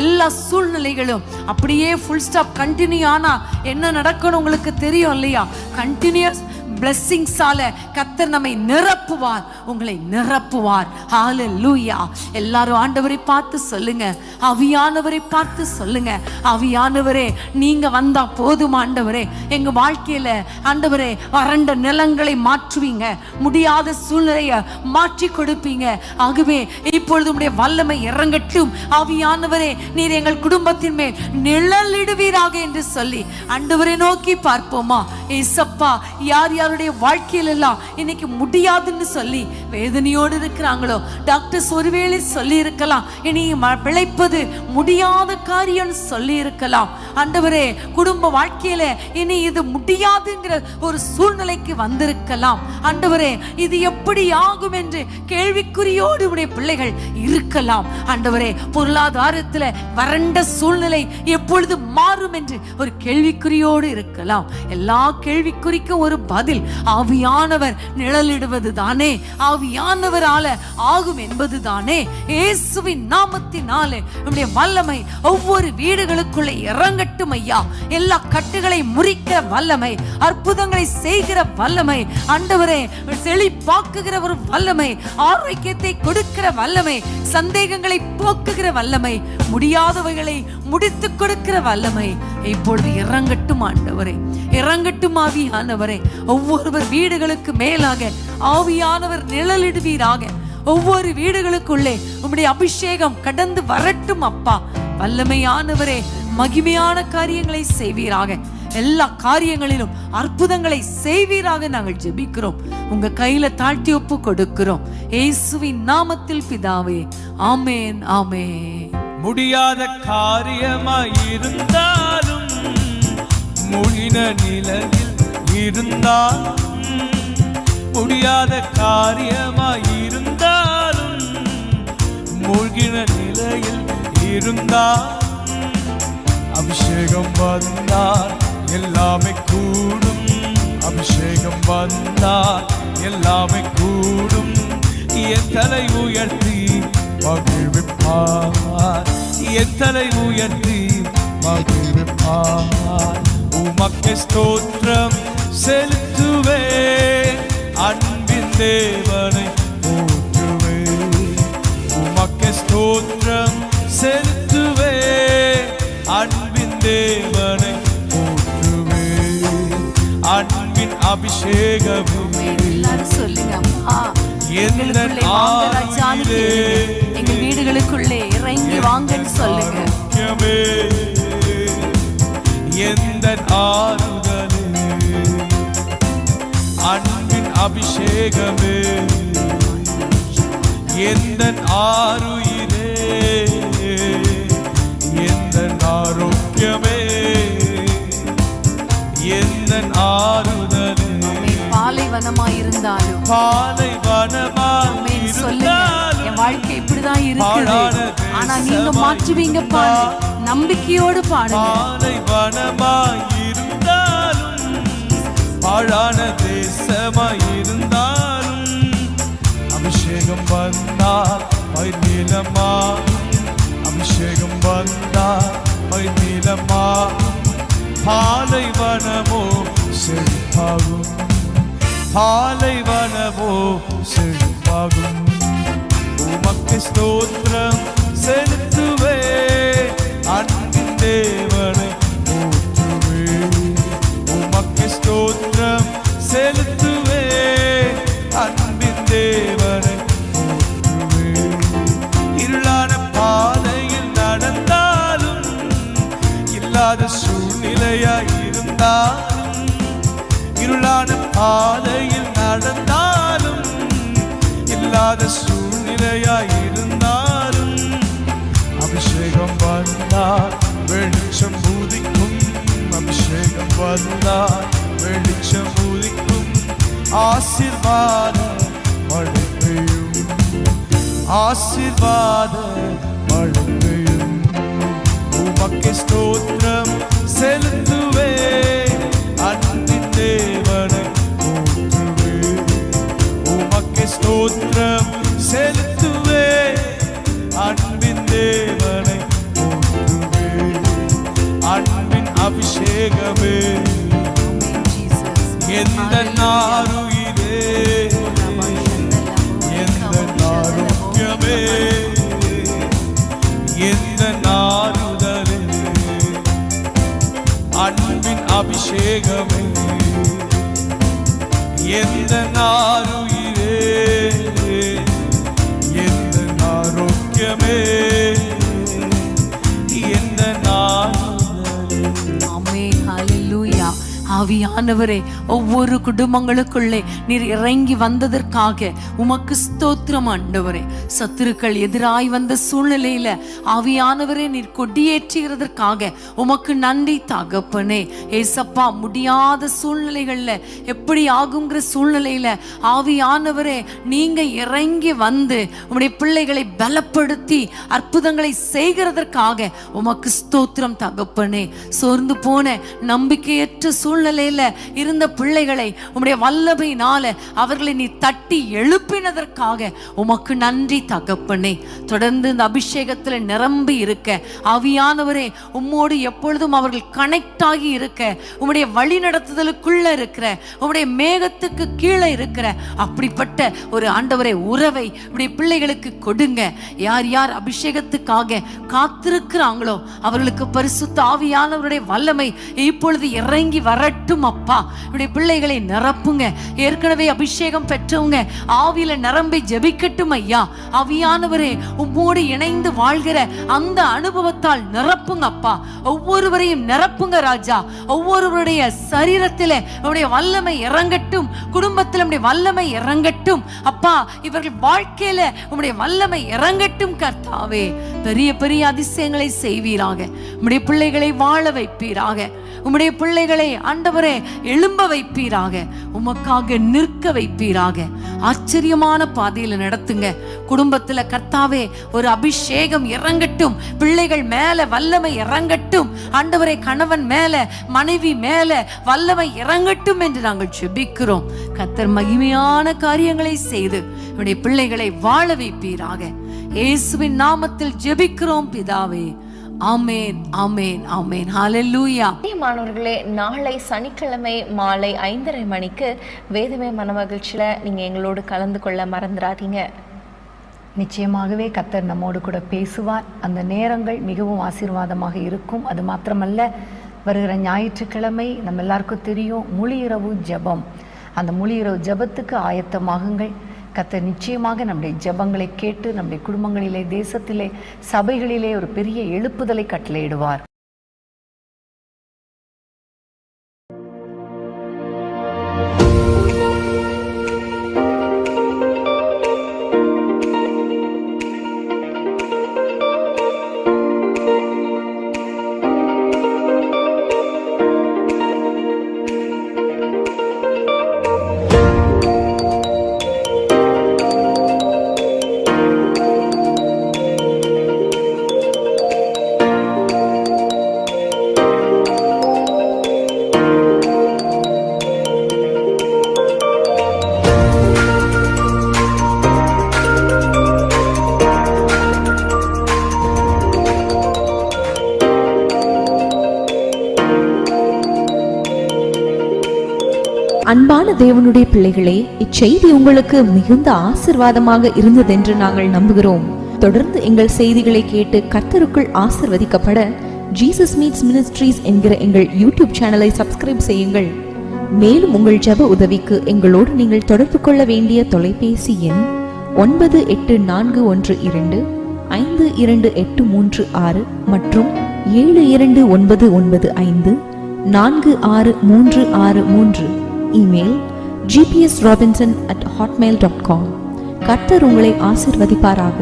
எல்லா சூழ்நிலைகளும் அப்படியே ஃபுல் ஸ்டாப் கண்டினியூ ஆனா என்ன நடக்கணும் உங்களுக்கு தெரியும் இல்லையா? கண்டினியூஸ் பிளெஸிங்ஸால கர்த்தர் நம்மை நிரப்புவார், உங்களை நிரப்புவார். ஹalleluya. எல்லாரும் ஆண்டவரை பார்த்து சொல்லுங்க, ஆவியானவரை பார்த்து சொல்லுங்க, ஆவியானவரே நீங்க வந்தா போதும் ஆண்டவரே. எங்க வாழ்க்கையில ஆண்டவரே வறண்ட நிலங்களை மாற்றுவீங்க, முடியாத சூழ்நிலையை மாற்றி கொடுப்பீங்க. ஆகவே இப்பொழுது உம்முடைய வல்லமை இறங்கட்டும். ஆவியானவரே நீர் எங்கள் குடும்பத்தின் மேல் நிழலிடுவீராக என்று சொல்லி ஆண்டவரை நோக்கி பார்ப்போமா? ஏசப்பா, யார் யாருடைய வாழ்க்கையில எல்லாம் இன்னைக்கு முடியாதுன்னு சொல்லி வேதனையோடு இருக்கிறாங்களோ, டாக்டர்ஸ் ஒருவேளை சொல்லி இருக்கலாம் இனி பிழைப்பது முடியாத காரியம் சொல்லி இருக்கலாம். ஆண்டவரே குடும்ப வாழ்க்கையில இனி இது முடியாதுங்கிற ஒரு சூழ்நிலைக்கு வந்திருக்கலாம். ஆண்டவரே இது எப்படி ஆகும் என்று கேள்விக்குறியோடு உடைய பிள்ளைகள் இருக்கலாம். ஆண்டவரே பொருளாதாரத்துல வறண்ட சூழ்நிலை எப்பொழுது மாறும் என்று ஒரு கேள்விக்குறியோடு இருக்கலாம். எல்லா கேள்விக்குறிக்கும் ஒரு பதில் ஆவியானவர் நிழலிடுவது தானே, ஆவியானவரால ஆகும் என்பது தானே. இயேசுவின் நாமத்தினாலே நம்முடைய வல்லமை ஒவ்வொரு வீடுகளுக்குள்ளே இறங்கட்டும் ஐயா. எல்லா கட்டுகளை முறிக்கிற வல்லமை, அற்புதங்களை செய்கிற வல்லமை, ஆண்டவரே செழிப்பாக்குகிற ஒரு வல்லமை, ஆரோக்கியத்தை கொடுக்கிற வல்லமை, சந்தேகங்களை போக்குகிற வல்லமை, முடியாதவைகளை முடித்து கொடுக்கிற வல்லமை இப்பொழுது இறங்கட்டும் ஆண்டவரே, இறங்கட்டும் ஆவியானவரே. ஒவ்வொருவர் வீடுகளுக்கு மேலாக ஆவியானவர் நிழலிடுவீராக. ஒவ்வொரு வீடுகளுக்குள்ளே உம்முடைய அபிஷேகம் கடந்து வரட்டும் அப்பா. வல்லமையானவரே மகிமையான காரியங்களை செய்வீராக. எல்லா காரியங்களிலும் அற்புதங்களை செய்வீராக நாங்கள் ஜெபிக்கிறோம். உங்க கையில தாழ்த்தி ஒப்பு கொடுக்கிறோம். இயேசுவின் நாமத்தில் பிதாவே, ஆமென், ஆமென். முடியாத காரியமாயிருந்தாலும், மூழ்கின நிலையில் இருந்தாலும், முடியாத காரியமாயிருந்தாலும், மூழ்கின நிலையில் இருந்தாலும், அபிஷேகம் வந்தால் எல்லாமே கூடும், அபிஷேகம் வந்தால் எல்லாமே கூடும். என் தலை உயர்த்தி மகிழ்விப்பார், என் தலை உயர்த்தி மகிழ்விப்பார். உமக்கு ஸ்தோத்திரம் செலுத்துவே, அன்பின் தேவனை போற்றுவே. உமக்கு ஸ்தோத்திரம் செலுத்துவே, அன்பின் தேவனை போற்றுவே. அன்பின் அபிஷேகமே எல்லாரும் சொல்லுங்க அம்மா. எங்களுக்குள்ளே வாங்க ராஜாவே, எங்க வீடுகளுக்குள்ளே இறங்கி வாங்கன்னு சொல்லுங்க. எந்த ஆறுதலே, அன்பின் அபிஷேகமே, எந்த ஆறுயிரே, எந்த ஆரோக்கியமே, எந்த ஆறுதலே. பாலைவனமாயிருந்தாலும், பாலைவனமாயிருந்தாலும், சொல்லுங்க என் வாழ்க்கை இப்படிதான் இருக்குது, ஆனா நீங்க மாற்றுவீங்க பாருங்க. நம்பிக்கையோடு பாடுங்க. பாலைவனமாயிருந்தாலும், பாழான தேசமாயிருந்தாலும், அபிஷேகம் வந்தால் பைர்நீலமாகும், அபிஷேகம் வந்தால் பைர்நீலமாகும். பாலைவனமோ செழிப்பாகும், பாலைவனமோ செழிப்பாகும். உமக்கு ஸ்தோத்திரம் செலுத்துவே, அன்பின் தேவனை போற்றுவே. உமக்கு ஸ்தோத்திரம் செலுத்துவே, அன்பின் தேவனை போற்றுவே. இருளான பாதையில் நடந்தாலும், இல்லாத சூழ்நிலையாய் இருந்தாலும், இருளான பாதையில் நடந்தாலும், இல்லாத சூழ்நிலையாய் இருந்தாலும், அபிஷேகம் வந்தார். வெளிச்சம் உதிக்கும் ஆசீர்வாத மழை பெய்யும், ஆசீர்வாத மழை பெய்யும். உமக்கு ஸ்தோத்திரம் செலுத்துவே, அன்பின் தேவனை போற்றுவே. உமக்கு ஸ்தோத்திரம் செலுத்துவே, அன்பின் தேவனை போற்றுவே. அன்பின் அபிஷேகமே எந்த நாருயிரே, எந்த நாரோக்கியமே, எந்த நாருதலே, அன்பின் அபிஷேகமே எந்த நாருயிரே, எந்த நாரோக்கியமே, எந்த நாருதலே. ஆமென். ஹல்லேலூயா. ஆவியானவரே, ஒவ்வொரு குடும்பங்களுக்குள்ளே நீர் இறங்கி வந்ததற்காக உமக்கு ஸ்தோத்திரம் ஆண்டவரே. சத்துருக்கள் எதிராய் வந்த சூழ்நிலையில ஆவியானவரே நீர் கொடியேற்றுகிறதற்காக உமக்கு நன்றி தகப்பனே. ஏசப்பா, முடியாத சூழ்நிலைகள்ல எப்படி ஆகுங்கிற சூழ்நிலையில ஆவியானவரே நீங்க இறங்கி வந்து உம்முடைய பிள்ளைகளை பலப்படுத்தி அற்புதங்களை செய்கிறதற்காக உமக்கு ஸ்தோத்திரம் தகப்பனே. சோர்ந்து போன நம்பிக்கையற்ற சூழ்நிலையில இருந்த பிள்ளைகளை உம்முடைய வல்லமையினால அவர்களை நீ தட்டி எழுப்பினதற்காக உமக்கு நன்றி தகப்பனே. தொடர்ந்து இந்த அபிஷேகத்துல நிரம்பி இருக்க ஆவியானவரே, உம்மோடு எப்பொழுதும் அவர்கள் கனெக்ட் ஆகி இருக்க, உம்முடைய வழி நடத்துதலுக்குள்ள இருக்கிற, உம்முடைய மேகத்துக்கு கீழே இருக்கிற அப்படிப்பட்ட ஒரு ஆண்டவரே உறவை உம்முடைய பிள்ளைகளுக்கு கொடுங்க. யார் யார் அபிஷேகத்துக்காக காத்திருக்கிறாங்களோ அவர்களுக்கு பரிசுத்த ஆவியானவருடைய வல்லமை இப்பொழுது இறங்கி வரட்டும் அப்பா. இப்படி பிள்ளைகளை நிரப்புங்க. ஏற்கனவே அபிஷேகம் பெற்றவங்க ஆவியில நிரம்பி ஜெபிக்கட்டும் ஐயா. ஆவியானவரே, உம்மோடு இணைந்து வாழ்கிற அந்த அனுபவத்தால் நிரப்புங்க அப்பா. ஒவ்வொருவரையும் நிரப்புங்க ராஜா. ஒவ்வொருவருடைய சரீரத்திலே உம்முடைய வல்லமை இறங்கட்டும், குடும்பத்தில் உம்முடைய வல்லமை இறங்கட்டும் அப்பா. இவர்கள் வாழ்க்கையில உம்முடைய வல்லமை இறங்கட்டும் கர்த்தாவே. பெரிய பெரிய அதிசயங்களை செய்வீராக. உம்முடைய பிள்ளைகளை வாழ வைப்பீராக. உம்முடைய பிள்ளைகளை ஆண்டவரே எழும்ப வைப்பீராக. உமக்காக நிற்க வைப்பீராக. ஆச்சரியமான பாதையில நடத்துங்க. குடும்பத்துல கர்த்தாவே ஒரு அபிஷேகம் இறங்கட்டும். பிள்ளைகள் மேல வல்லமை இறங்கட்டும் ஆண்டவரே. கணவன் மேல, மனைவி மேல வல்லமை இறங்கட்டும் என்று நாங்கள் ஜெபிக்கிறோம். கர்த்தர் மகிமையான காரியங்களை செய்து உம்முடைய பிள்ளைகளை வாழ வைப்பீராக. இயேசுவின் நாமத்தில் ஜெபிக்கிறோம் பிதாவே. ஆமென், ஆமென், ஆமென். ஹல்லேலூயா. மாணவர்களே, நாளை சனிக்கிழமை மாலை 5:30 மணிக்கு வேதமே மனமகிழ்ச்சியில நீங்க எங்களோடு கலந்து கொள்ள மறந்துடாதீங்க. நிச்சயமாகவே கர்த்தர் நம்மோடு கூட பேசுவார். அந்த நேரங்கள் மிகவும் ஆசீர்வாதமாக இருக்கும். அது மாத்திரமல்ல, வருகிற ஞாயிற்றுக்கிழமை நம்ம எல்லாருக்கும் தெரியும் முழு இரவு ஜெபம். அந்த முழு இரவு ஜெபத்துக்கு ஆயத்தமாகுங்கள். கர்த்தர் நிச்சயமாக நம்முடைய ஜெபங்களை கேட்டு நம்முடைய குடும்பங்களிலே, தேசத்திலே, சபைகளிலே ஒரு பெரிய எழுப்புதலை கட்டளையிடுவார். அன்பான தேவனுடைய பிள்ளைகளே, இச்செய்தி உங்களுக்கு மிகுந்த ஆசீர்வாதமாக இருந்ததென்று நாங்கள் நம்புகிறோம். தொடர்ந்து எங்கள் செய்திகளை கேட்டு கர்த்தருக்குள் ஆசீர்வதிக்கப்பட ஜீசஸ் மீட்ஸ் மினிஸ்ட்ரீஸ் என்கிற எங்கள் யூடியூப் சேனலை சப்ஸ்கிரைப் செய்யுங்கள். மேலும் உங்கள் ஜெப உதவிக்கு எங்களோடு நீங்கள் தொடர்பு கொள்ள வேண்டிய தொலைபேசி எண் 9842252836 மற்றும் 7299546363. Email gpsrobinson@hotmail.com. கர்த்தர் உங்களை ஆசீர்வதிப்பாராக.